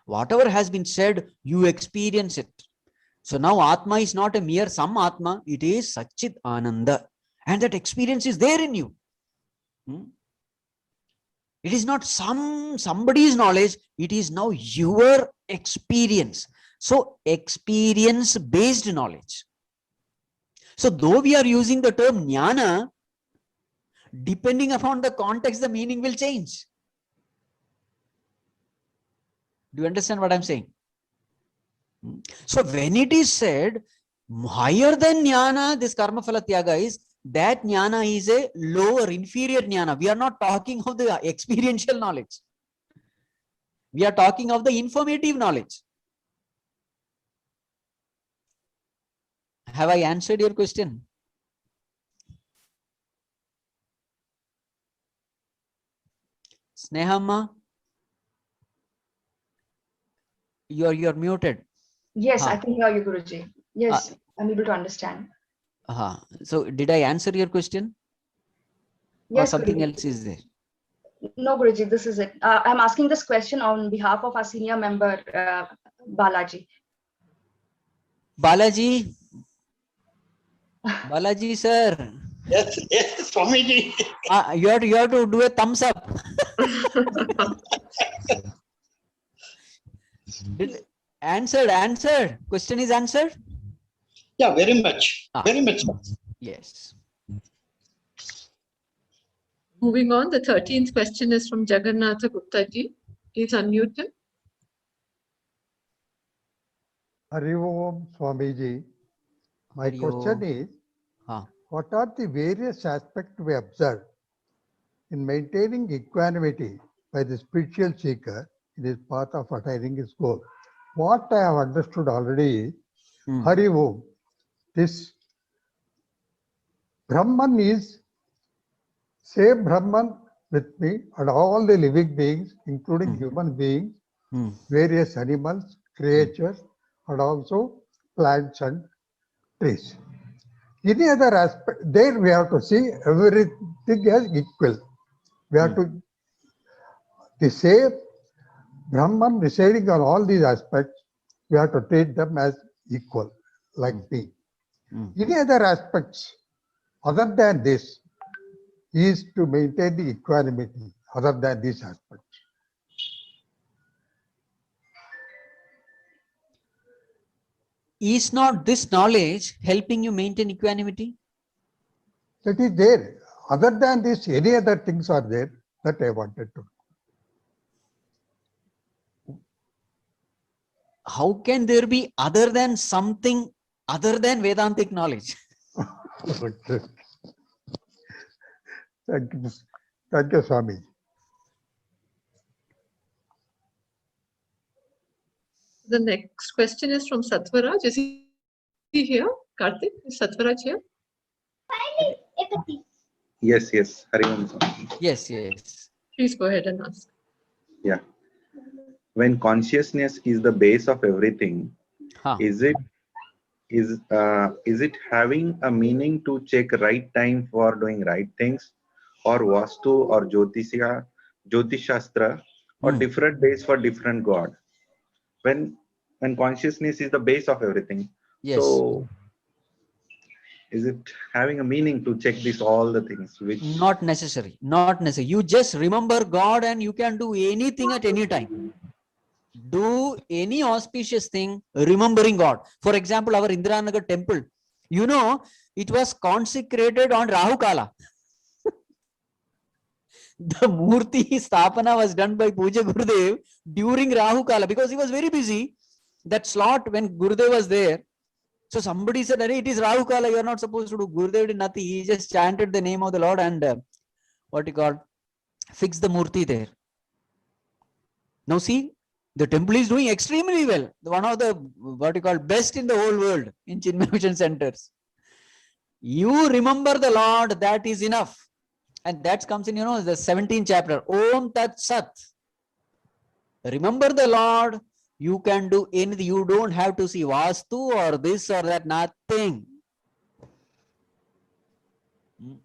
Whatever has been said, you experience it. So now Atma is not a mere some Atma, it is Satchit Ananda. And that experience is there in you. It is not somebody's knowledge, it is now your experience. So experience based knowledge. So though we are using the term jnana, depending upon the context, the meaning will change. Do you understand what I'm saying? So when it is said higher than jnana, this karma phala tyaga is, that jnana is a lower, inferior jnana. We are not talking of the experiential knowledge. We are talking of the informative knowledge. Have I answered your question? Snehamma, you're muted. Yes, I can hear you, Guruji. Yes, I'm able to understand. So did I answer your question? Yes, or something Guruji. else is there? No, Guruji, this is it. I'm asking this question on behalf of our senior member, Balaji. Balaji? Balaji, sir. Yes, Swamiji. You have to do a thumbs up. Answered. Question is answered? Yeah, very much. Very much. Yes. Moving on, the 13th question is from Jagannatha Gupta ji. Please unmute him. Hari Om Swamiji. My Hari question Om. is, what are the various aspects we observe in maintaining equanimity by the spiritual seeker in his path of attaining his goal? What I have understood already is, Hari Om, this Brahman is same Brahman with me and all the living beings, including human beings, various animals, creatures, and also plants and trees. Any other aspect, there we have to see everything as equal. We have to, the same Brahman residing on all these aspects, we have to treat them as equal, like me. Any other aspects other than this is to maintain the equanimity other than these aspects. Is not this knowledge helping you maintain equanimity? That is there. Other than this, any other things are there that I wanted to. How can there be other than something other than Vedantic knowledge? Thank you, Swami. The next question is from Satvaraj. Is he here? Karthik, is Satvaraj here? Yes, yes. Hari Om. Yes. Please go ahead and ask. Yeah. When consciousness is the base of everything, is it having a meaning to check right time for doing right things, or Vastu or Jyotish Shastra, or different days for different god? When consciousness is the base of everything, so is it having a meaning to check all the things? Which Not necessary. You just remember God and you can do anything at any time. Do any auspicious thing remembering God. For example, our Indiranagar temple, it was consecrated on Rahu Kala. The Murti Sthapana was done by Puja Gurudev during Rahu Kala because he was very busy. That slot when Gurudev was there. So somebody said, it is Rahu Kala, you are not supposed to do. Gurudev did nothing. He just chanted the name of the Lord and fixed the Murti there. Now see, the temple is doing extremely well. One of the best in the whole world in Chinmaya Mission centers. You remember the Lord, that is enough. And that comes in, the 17th chapter. Om Tat Sat. Remember the Lord. You can do anything. You don't have to see Vastu or this or that. Nothing.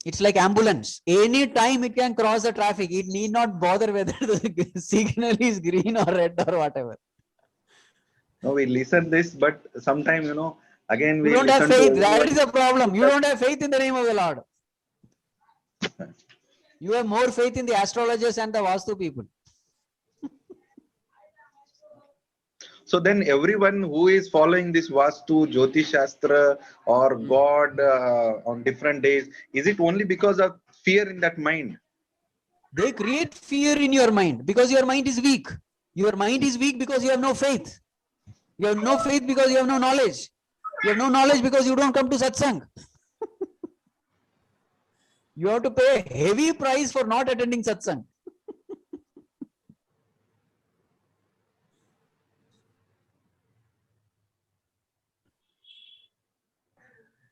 It's like ambulance. Any time it can cross the traffic. It need not bother whether the signal is green or red or whatever. No, we listen this, but sometimes, again we don't have listen faith. to That is the problem. You don't have faith in the name of the Lord. You have more faith in the astrologers and the Vastu people. So then everyone who is following this Vastu, Jyotish Shastra or God on different days, is it only because of fear in that mind? They create fear in your mind because your mind is weak. Your mind is weak because you have no faith. You have no faith because you have no knowledge. You have no knowledge because you don't come to satsang. You have to pay a heavy price for not attending satsang.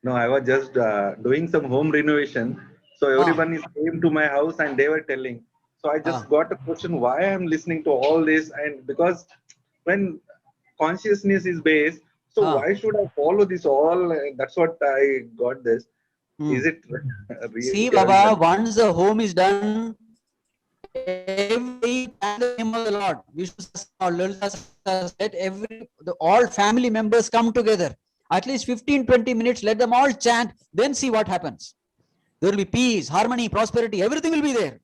No, I was just doing some home renovation. So everyone came to my house and they were telling. So I just got a question why I'm listening to all this, and because when consciousness is based, so why should I follow this all? That's what I got this. Is it really? See, Baba, once the home is done, every time the name of the Lord, let all family members come together. At least 15-20 minutes, let them all chant, then see what happens. There will be peace, harmony, prosperity, everything will be there.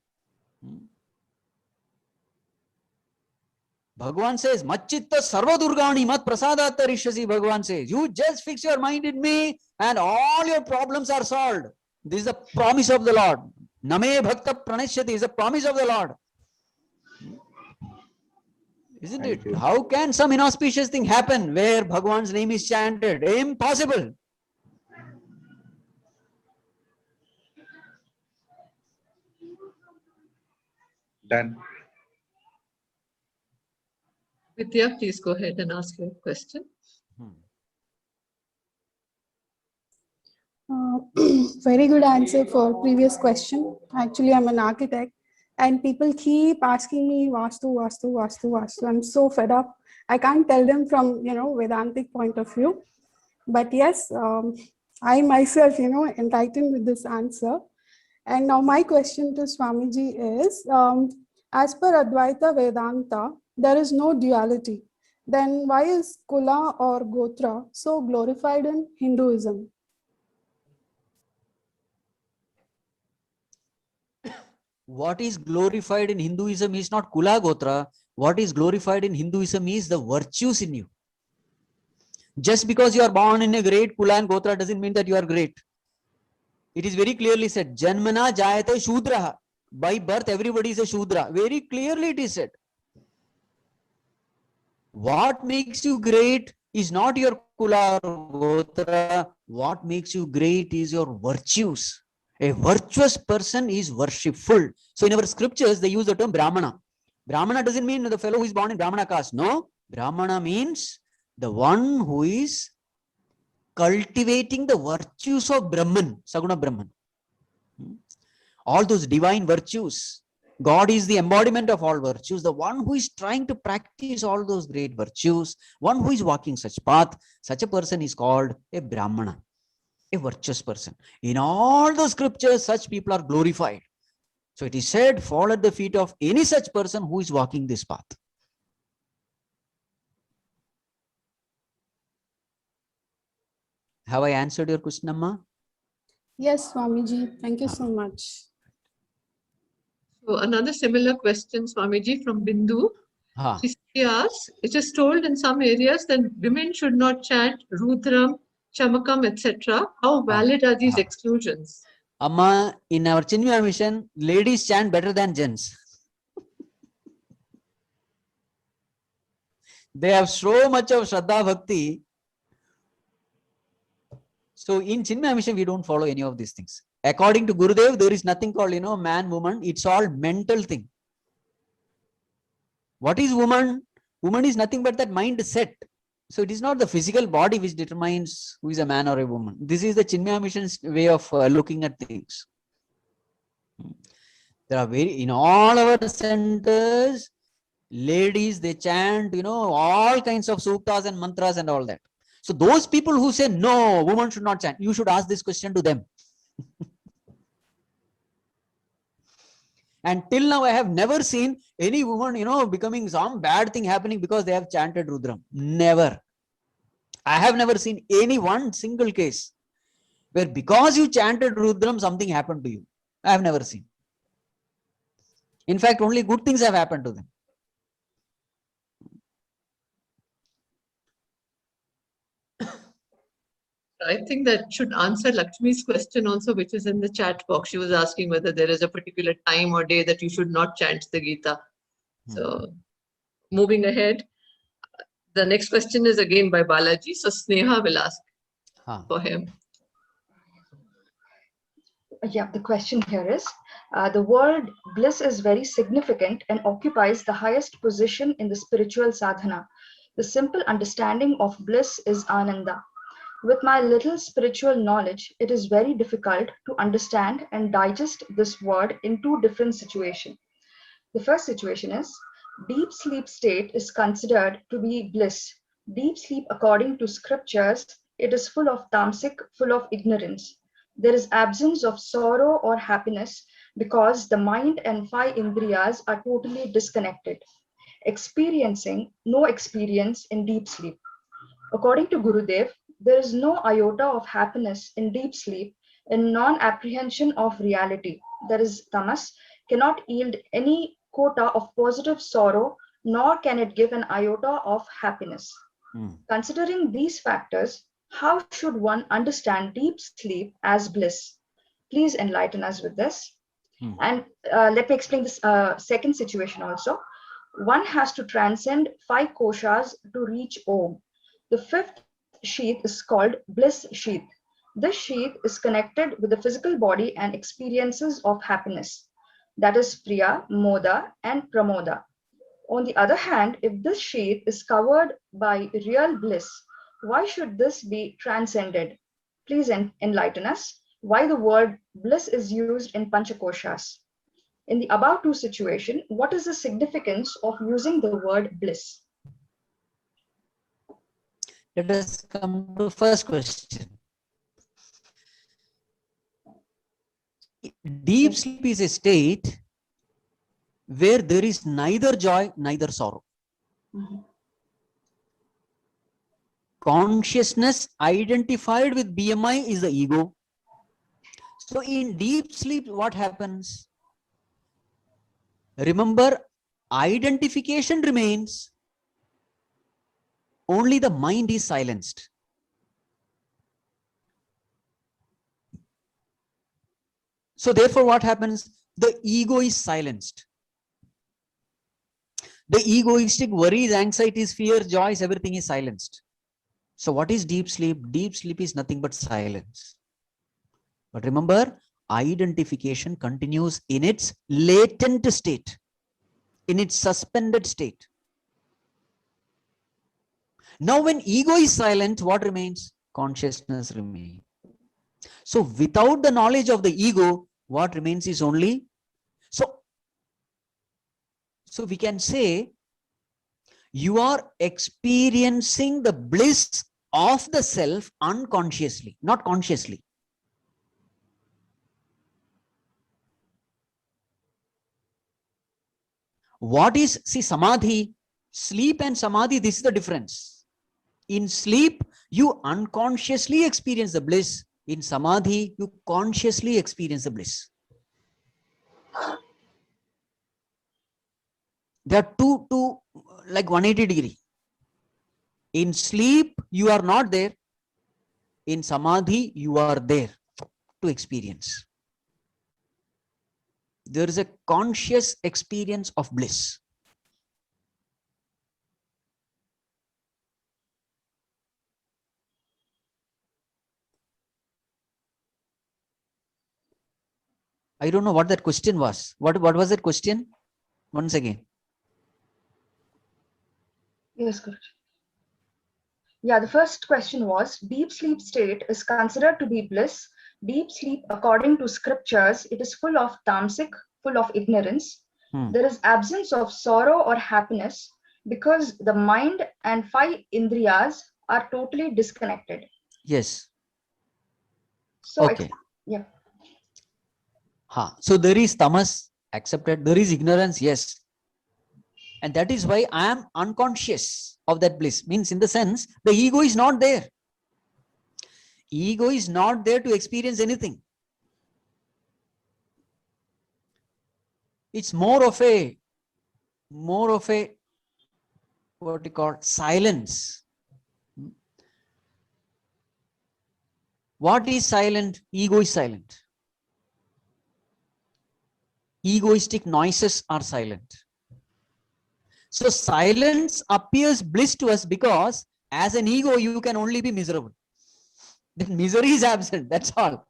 Bhagavan says, Machitta sarva durgani mat prasadat tarishyasi. Bhagavan says, you just fix your mind in me and all your problems are solved. This is the promise of the Lord. Name bhakta pranishyati is the promise of the Lord. Isn't it? How can some inauspicious thing happen where Bhagavan's name is chanted? Impossible. Done. Vidya, please go ahead and ask your question. Very good answer for previous question. Actually, I'm an architect and people keep asking me Vastu, Vastu, Vastu, Vastu. I'm so fed up. I can't tell them from, Vedantic point of view. But yes, I myself, enlightened with this answer. And now my question to Swamiji is, as per Advaita Vedanta, there is no duality. Then why is Kula or Gotra so glorified in Hinduism? What is glorified in Hinduism is not Kula Gotra. What is glorified in Hinduism is the virtues in you. Just because you are born in a great Kula and Gotra doesn't mean that you are great. It is very clearly said, Janmana Jayate Shudraha. By birth, everybody is a Shudra. Very clearly it is said. What makes you great is not your Kula or Gotra. What makes you great is your virtues. A virtuous person is worshipful. So in our scriptures, they use the term Brahmana. Brahmana doesn't mean the fellow who is born in Brahmana caste. No, Brahmana means the one who is cultivating the virtues of Brahman, Saguna Brahman. All those divine virtues. God is the embodiment of all virtues. The one who is trying to practice all those great virtues, one who is walking such path, such a person is called a Brahmana, a virtuous person. In all the scriptures, such people are glorified. So it is said, fall at the feet of any such person who is walking this path. Have I answered your question, Amma? Yes, Swamiji. Thank you so much. So another similar question, Swamiji, from Bindu. She asks, it is told in some areas that women should not chant Rudram, Chamakam, etc. How valid are these exclusions? Amma, in our Chinmaya mission, ladies chant better than gents. They have so much of Shraddha Bhakti. So in Chinmaya mission, we don't follow any of these things. According to Gurudev, there is nothing called, man, woman. It's all mental thing. What is woman? Woman is nothing but that mind set. So it is not the physical body which determines who is a man or a woman. This is the Chinmaya mission's way of looking at things. There are in all our centers, ladies, they chant, all kinds of suktas and mantras and all that. So those people who say, no, woman should not chant, you should ask this question to them. And till now, I have never seen any woman, becoming some bad thing happening because they have chanted Rudram. Never. I have never seen any one single case where because you chanted Rudram, something happened to you. I have never seen. In fact, only good things have happened to them. I think that should answer Lakshmi's question also, which is in the chat box. She was asking whether there is a particular time or day that you should not chant the Gita. So moving ahead, the next question is again by Balaji. So Sneha will ask for him. Yeah, the question here is, the word bliss is very significant and occupies the highest position in the spiritual sadhana. The simple understanding of bliss is Ananda. With my little spiritual knowledge, it is very difficult to understand and digest this word in two different situations. The first situation is, deep sleep state is considered to be bliss. Deep sleep, according to scriptures, it is full of tamasic, full of ignorance. There is absence of sorrow or happiness because the mind and five indriyas are totally disconnected, experiencing no experience in deep sleep. According to Gurudev, there is no iota of happiness in deep sleep in non-apprehension of reality, that is tamas, cannot yield any quota of positive sorrow, nor can it give an iota of happiness. Considering these factors, how should one understand deep sleep as bliss? Please enlighten us with this. And let me explain this second situation also. One has to transcend 5 koshas to reach Om. The 5th sheath is called bliss sheath. This sheath is connected with the physical body and experiences of happiness. That is Priya, Moda, and Pramoda. On the other hand, if this sheath is covered by real bliss, why should this be transcended? Please enlighten us why the word bliss is used in Panchakoshas. In the above two situation, what is the significance of using the word bliss? Let us come to first question. Deep sleep is a state where there is neither joy, neither sorrow. Consciousness identified with BMI is the ego. So in deep sleep, what happens? Remember, identification remains, only the mind is silenced. So therefore, what happens? The ego is silenced. The egoistic worries, anxieties, fears, joys, everything is silenced. So what is deep sleep? Deep sleep is nothing but silence. But remember, identification continues in its latent state, in its suspended state. Now when ego is silent, what remains? Consciousness remains. So without the knowledge of the ego, what remains is only, so we can say you are experiencing the bliss of the self unconsciously, not consciously. What is, see, samadhi, sleep and samadhi, this is the difference. In sleep, you unconsciously experience the bliss. In samadhi, you consciously experience the bliss. There are two like 180 degree. In sleep, you are not there. In samadhi, you are there to experience. There is a conscious experience of bliss. I don't know what that question was. What was that question? Once again. Yes, good. Yeah, the first question was, deep sleep state is considered to be bliss. Deep sleep, according to scriptures, it is full of tamasic, full of ignorance. There is absence of sorrow or happiness because the mind and 5 indriyas are totally disconnected. Yes. So okay. Yeah. So there is tamas, accepted. There is ignorance, yes. And that is why I am unconscious of that bliss. Means in the sense, the ego is not there. Ego is not there to experience anything. It's more of a, what you call silence. What is silent? Ego is silent. Egoistic noises are silent. So silence appears bliss to us because as an ego, you can only be miserable. The misery is absent, that's all.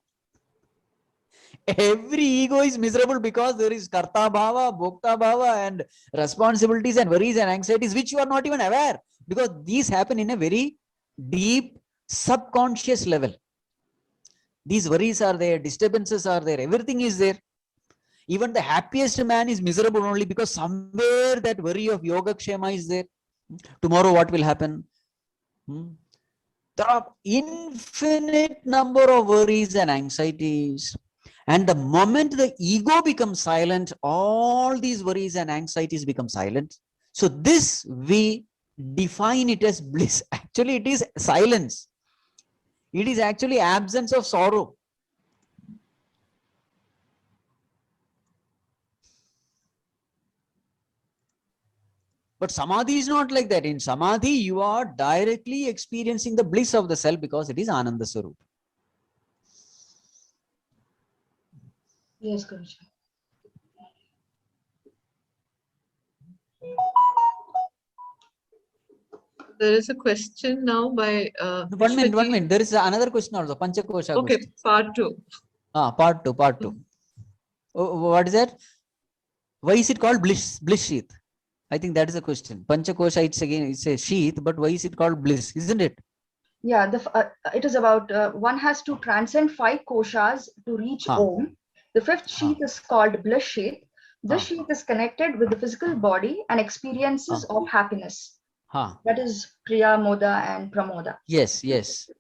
Every ego is miserable because there is karta bhava, bhokta bhava, and responsibilities and worries and anxieties which you are not even aware, because these happen in a very deep subconscious level. These worries are there, disturbances are there, everything is there. Even the happiest man is miserable only because somewhere that worry of yogakshema is there. Tomorrow what will happen? There are infinite number of worries and anxieties. And the moment the ego becomes silent, all these worries and anxieties become silent. So this we define it as bliss. Actually, it is silence. It is actually absence of sorrow. But samadhi is not like that. In samadhi, you are directly experiencing the bliss of the self because it is Ananda Swarup. Yes, Guruji. There is a question now by 1 minute, 1 minute. There is another question also. Panchakosha. Okay, Gusti. part 2. Part 2. What is that? Why is it called bliss sheath? I think that is a question. Panchakosha, it's a sheath, but why is it called bliss? Isn't it? Yeah, it is about one has to transcend 5 koshas to reach Om. The 5th sheath is called bliss sheath. This sheath is connected with the physical body and experiences of happiness. That is Priya, Moda, and Pramoda. Yes, yes.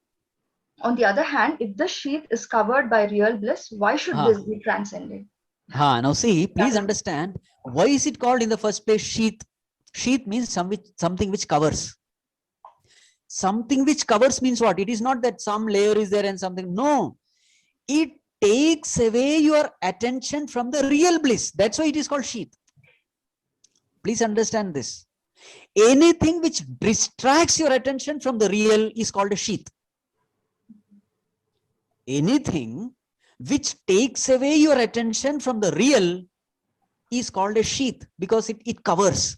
On the other hand, if this sheath is covered by real bliss, why should this be transcended? Now see, please understand, why is it called in the first place sheath? Sheath means something which covers. Something which covers means what? It is not that some layer is there and something. No. It takes away your attention from the real bliss. That's why it is called sheath. Please understand this. Anything which distracts your attention from the real is called a sheath. Anything which takes away your attention from the real is called a sheath because it covers.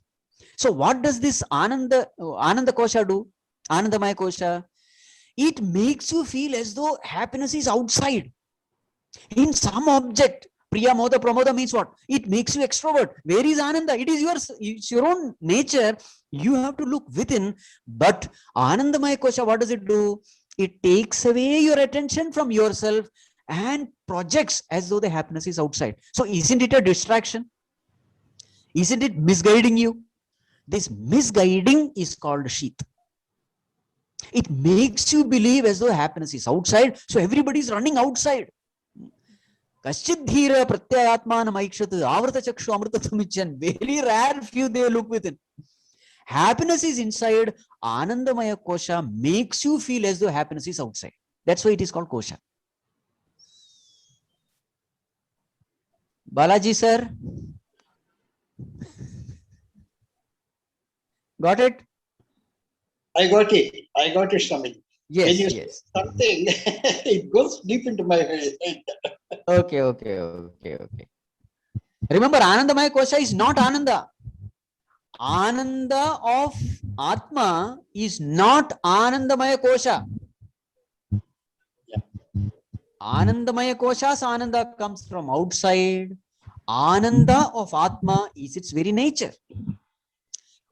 So what does this Ananda Kosha do? Anandamaya Kosha. It makes you feel as though happiness is outside. In some object. Priya, Moda, Pramoda means what? It makes you extrovert. Where is Ananda? It is yours. It's your own nature. You have to look within. But Anandamaya Kosha, what does it do? It takes away your attention from yourself and projects as though the happiness is outside. So isn't it a distraction? Isn't it misguiding you? This misguiding is called sheath. It makes you believe as though happiness is outside. So everybody is running outside. Kaschidhira pratyayatmana maikshat avrata chakshu amritatamichan. Very rare few they look within. Happiness is inside. Anandamaya Kosha makes you feel as though happiness is outside. That's why it is called Kosha. Balaji sir. Got it? I got it, Swami. Yes, when you yes. say something, it goes deep into my head. Okay. Remember, Anandamaya Kosha is not Ananda. Ananda of Atma is not Anandamaya Kosha. Anandamaya Kosha's Ananda comes from outside. Ananda of Atma is its very nature.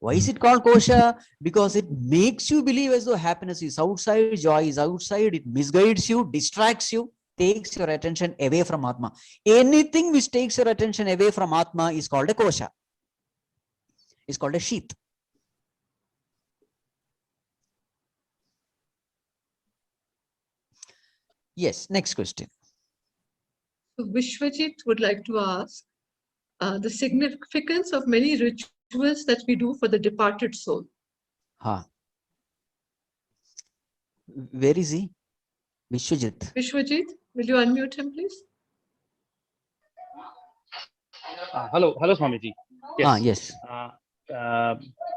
Why is it called Kosha? Because it makes you believe as though happiness is outside, joy is outside, it misguides you, distracts you, takes your attention away from Atma. Anything which takes your attention away from Atma is called a Kosha. It's called a sheath. Yes, next question. So Vishwajit would like to ask the significance of many rituals that we do for the departed soul. Where is he? Vishwajit. Vishwajit, will you unmute him, please? Hello, Swamiji. Yes. Yes.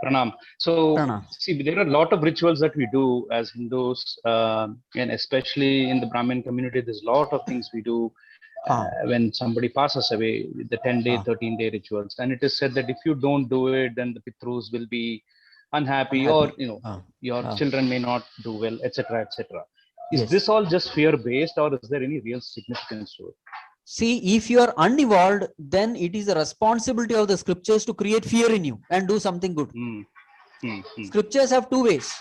Pranam. So, see, there are a lot of rituals that we do as Hindus, and especially in the Brahmin community, there's a lot of things we do when somebody passes away, the 10-day, 13-day rituals. And it is said that if you don't do it, then the Pitrus will be unhappy. Or, your children may not do well, etc., etc. Is this all just fear-based, or is there any real significance to it? See, if you are unevolved, then it is the responsibility of the scriptures to create fear in you and do something good. Scriptures have two ways.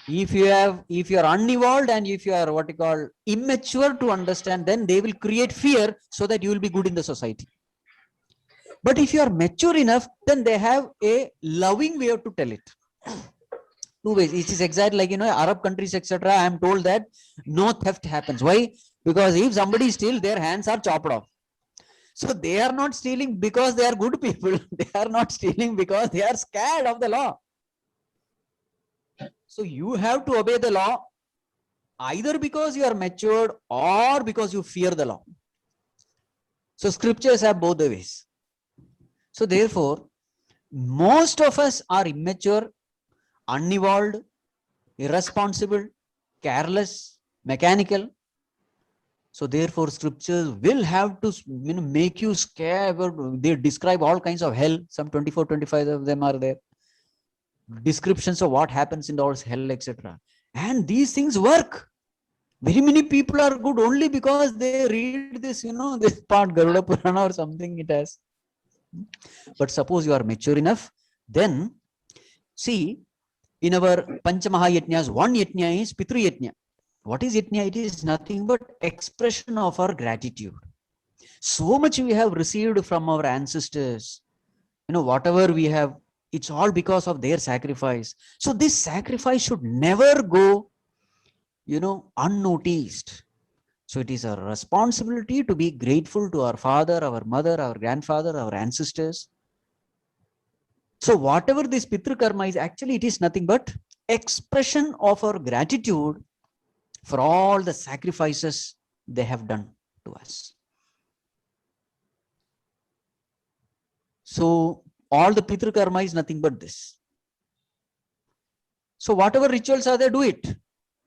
If you are unevolved and if you are what you call immature to understand, then they will create fear so that you will be good in the society. But if you are mature enough, then they have a loving way to tell it. Two ways. It is exactly like, Arab countries, etc. I am told that no theft happens. Why? Because if somebody steals, their hands are chopped off. So they are not stealing because they are good people. They are not stealing because they are scared of the law. So you have to obey the law either because you are matured or because you fear the law. So scriptures have both the ways. So therefore, most of us are immature, unevolved, irresponsible, careless, mechanical. So therefore, scriptures will have to make you scared. They describe all kinds of hell. Some 24, 25 of them are there. Descriptions of what happens in our hell, etc. And these things work. Very many people are good only because they read this, this part, Garuda Purana or something it has. But suppose you are mature enough, then see, in our Panchamaha Yajnas, one Yajna is Pitru Yajna. What is Yajna? It is nothing but expression of our gratitude. So much we have received from our ancestors. Whatever we have, it's all because of their sacrifice. So this sacrifice should never go, unnoticed. So it is our responsibility to be grateful to our father, our mother, our grandfather, our ancestors. So whatever this Pitru Karma is, actually it is nothing but expression of our gratitude for all the sacrifices they have done to us. So all the Pitru Karma is nothing but this. So whatever rituals are there, do it.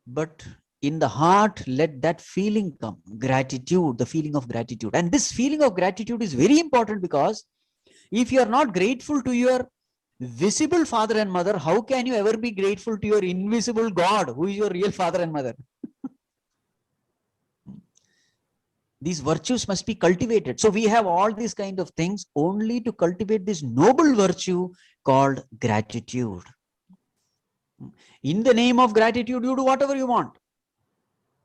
But in the heart, let that feeling come. Gratitude, the feeling of gratitude. And this feeling of gratitude is very important, because if you are not grateful to your visible father and mother, how can you ever be grateful to your invisible God, who is your real father and mother? These virtues must be cultivated. So we have all these kind of things only to cultivate this noble virtue called gratitude. In the name of gratitude, you do whatever you want.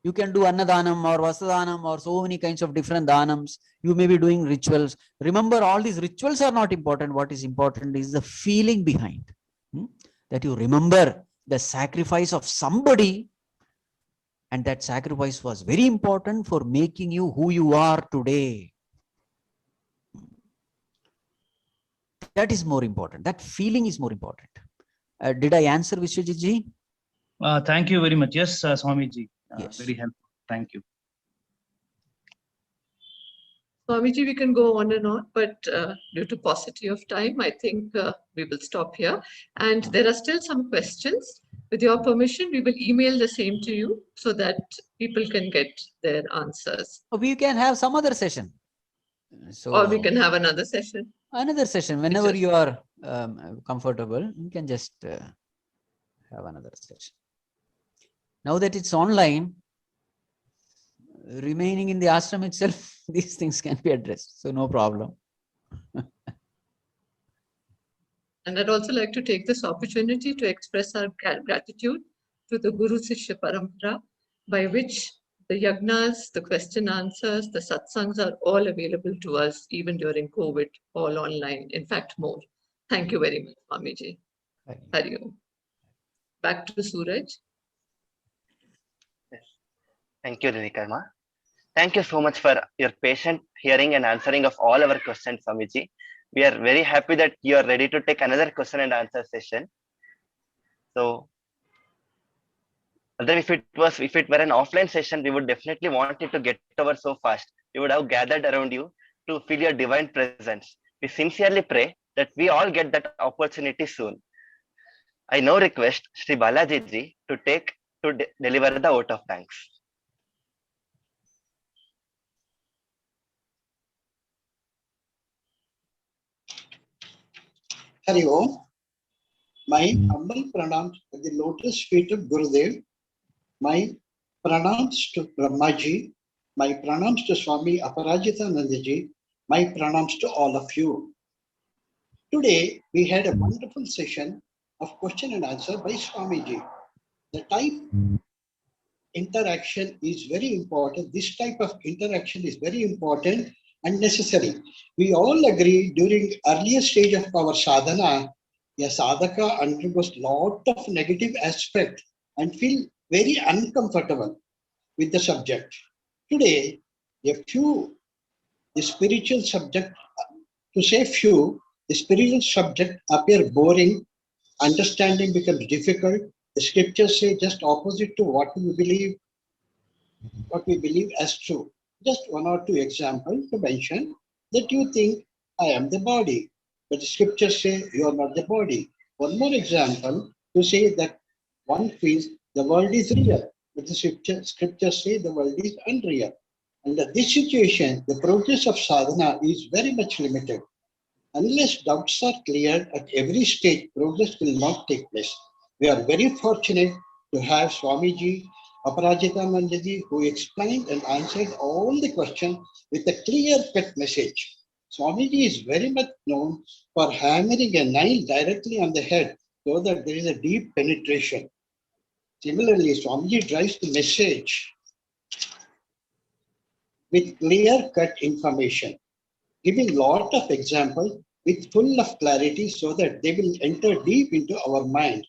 You can do Annadanam or Vasadanam or so many kinds of different danams. You may be doing rituals. Remember, all these rituals are not important. What is important is the feeling behind. That you remember the sacrifice of somebody, and that sacrifice was very important for making you who you are today. That is more important. That feeling is more important. Did I answer, Vishwajit ji? Thank you very much. Yes, Swamiji. Yes. Very helpful. Thank you. Swamiji, we can go on and on, but due to paucity of time, I think we will stop here. And there are still some questions. With your permission, we will email the same to you so that people can get their answers. We can have some other session. So, or we can have another session. Another session. Whenever you are comfortable, you can just have another session. Now that it's online, remaining in the ashram itself, these things can be addressed. So no problem. And I'd also like to take this opportunity to express our gratitude to the Guru Sishya Parampara, by which the yagnas, the question answers, the satsangs are all available to us, even during COVID, all online, in fact, more. Thank you very much, Swamiji. Hari Om. Back to Suraj. Yes. Thank you, Dinikarma. Thank you so much for your patient hearing and answering of all our questions, Swamiji. We are very happy that you are ready to take another question and answer session. So, if it were an offline session, we would definitely want it to get over so fast. We would have gathered around you to feel your divine presence. We sincerely pray that we all get that opportunity soon. I now request Sri Balaji ji to deliver the vote of thanks. Hari Om. My humble pranams at the lotus feet of Gurudev. My pranams to Brahmaji. My pranams to Swami Aparajitanandaji. My pranams to all of you. Today, we had a wonderful session of question and answer by Swamiji. The type interaction is very important. This type of interaction is very important and necessary. We all agree during earlier stage of our sadhana, a sadhaka undergoes lot of negative aspect and feel very uncomfortable with the subject. Today, the spiritual subject, to say few, the spiritual subject appear boring, understanding becomes difficult. The scriptures say just opposite to what we believe as true. Just one or two examples to mention that you think I am the body. but the scriptures say you are not the body. One more example to say that one feels the world is real, but the scriptures say the world is unreal. Under this situation, the progress of sadhana is very much limited. Unless doubts are cleared at every stage, progress will not take place. We are very fortunate to have Swamiji Aparajitanandaji, who explained and answered all the questions with a clear-cut message. Swamiji is very much known for hammering a nail directly on the head so that there is a deep penetration. Similarly, Swamiji drives the message with clear-cut information, giving lot of examples with full of clarity so that they will enter deep into our mind.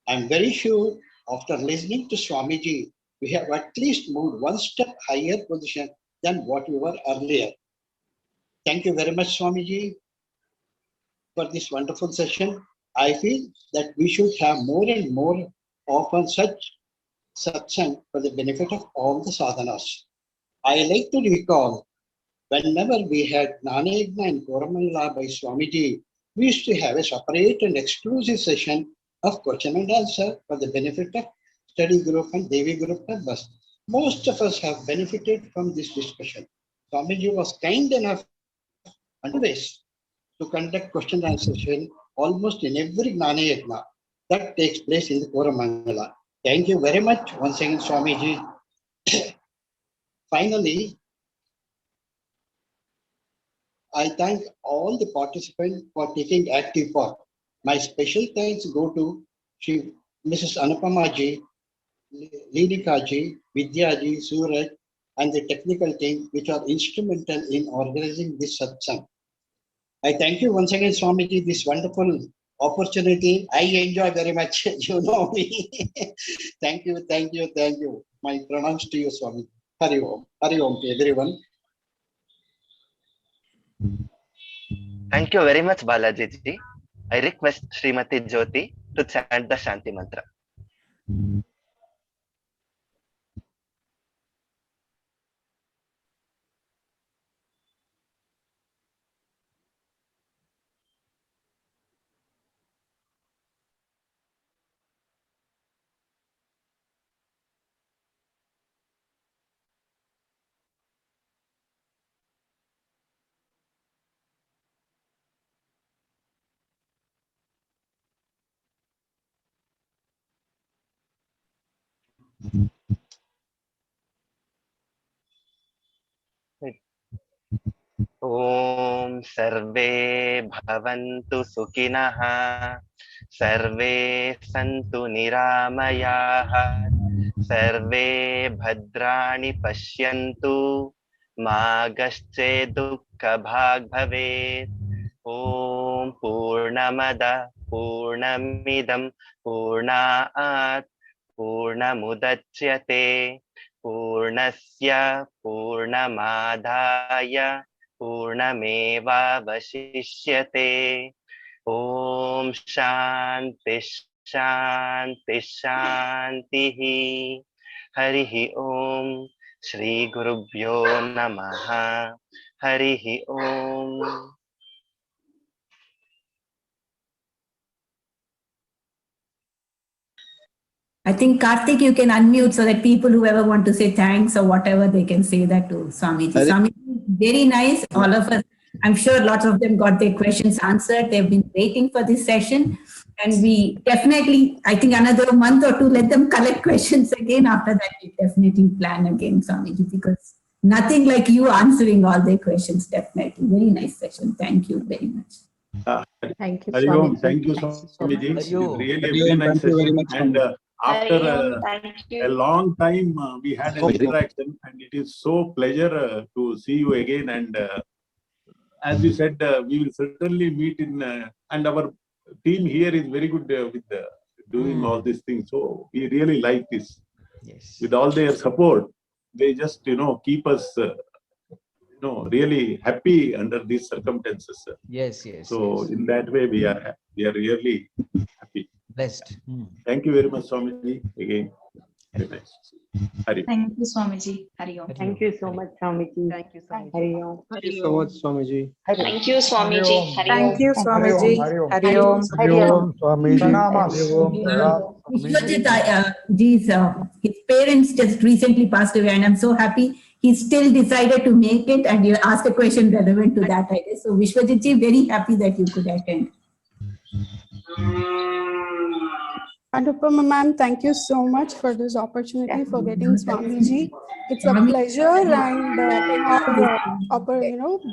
I'm very sure after listening to Swamiji, we have at least moved one step higher position than what we were earlier. Thank you very much, Swamiji, for this wonderful session. I feel that we should have more and more often such satsang for the benefit of all the sadhanas. I like to recall whenever we had Gnana-Yajna in Koramangala by Swamiji, we used to have a separate and exclusive session of question and answer for the benefit of study group and Devi group members. Most of us have benefited from this discussion. Swamiji was kind enough and always to conduct question and answer session almost in every Gnana-Yajna that takes place in the Koramangala. Thank you very much once again, Swamiji. Finally, I thank all the participants for taking active part. My special thanks go to Mrs. Anupamaji, Linikaji, Vidyaji, Suraj, and the technical team which are instrumental in organizing this satsang. I thank you once again, Swamiji, this wonderful opportunity. I enjoy very much. You know me. Thank you, thank you, thank you. My pranams to you, Swami. Hari Om to everyone. Thank you very much, Balaji ji. I request Srimati Jyoti to chant the Shanti Mantra. Om Sarve Bhavantu Sukhinah, Sarve Santu Niramayaha, Sarve Bhadrani Pashyantu, Ma Gasche Dukkha Bhag Bhavet. Om Purnamada Purnamidam Purnaat Purnamudachyate Purnasya Purnamadhaya Purnameva Vashishyate. Om Shanti Shanti Shanti. Harihi Om. Shri Gurubhyo Namaha. Harihi Om. I think Karthik, you can unmute so that people whoever want to say thanks or whatever, they can say that to Swamiji. Swamiji, very nice. All of us, I'm sure lots of them got their questions answered. They've been waiting for this session. And we definitely, I think another month or two, let them collect questions again. After that, we definitely plan again, Swamiji, because nothing like you answering all their questions, definitely. Very nice session. Thank you very much. Thank you, Hari Om. Swamiji. Thank you, Swamiji. It is really a Hari very Om. nice Thank you very session. much, And after a you. long time, we had an interaction, and it is so pleasure to see you again. And as you said, we will certainly meet in, and our team here is very good with doing all these things. So we really like this. Yes. With all their support, they just, keep us, really happy under these circumstances. Yes, yes. So yes. in that way, we are really happy. Blessed. Thank you very much, Swamiji, again. Very nice. Hari. Thank you, Swamiji. Hari Om. Thank you so much, Swamiji. Thank you, Swamiji. Hari Om. Thank you so much, Swamiji. Thank you, Swamiji. Hari Om. Thank you, Swamiji. Hari Om. Hari Om, Swamiji. Pranamas. Hari Om, Pranam, Vishwajit, his parents just recently passed away, and I'm so happy he still decided to make it, and you asked a question relevant to that, I guess. So Vishwajit ji, very happy that you could attend. Anupama ma'am, thank you so much for this opportunity for getting Swamiji. It's a pleasure, and how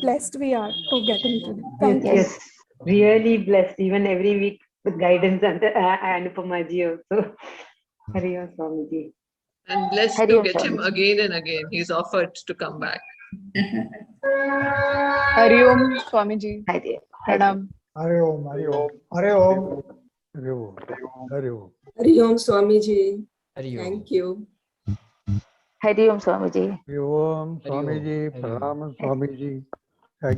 blessed we are to get him today. Thank you. Yes, really blessed. Even every week with guidance and Anupama ji also. Hari Om, Swamiji. And blessed Hari to Om, get him Swamiji. again and again. He's offered to come back. Hari Om, Swamiji. Pranam. Hari Om, Hari Om, Hari Om. Hari Om, Hari Om. Hari Om, Swamiji. Hari Om. Thank you. Hari Om, Swamiji. Hari Om, Swamiji. Pranam, Swamiji. Thank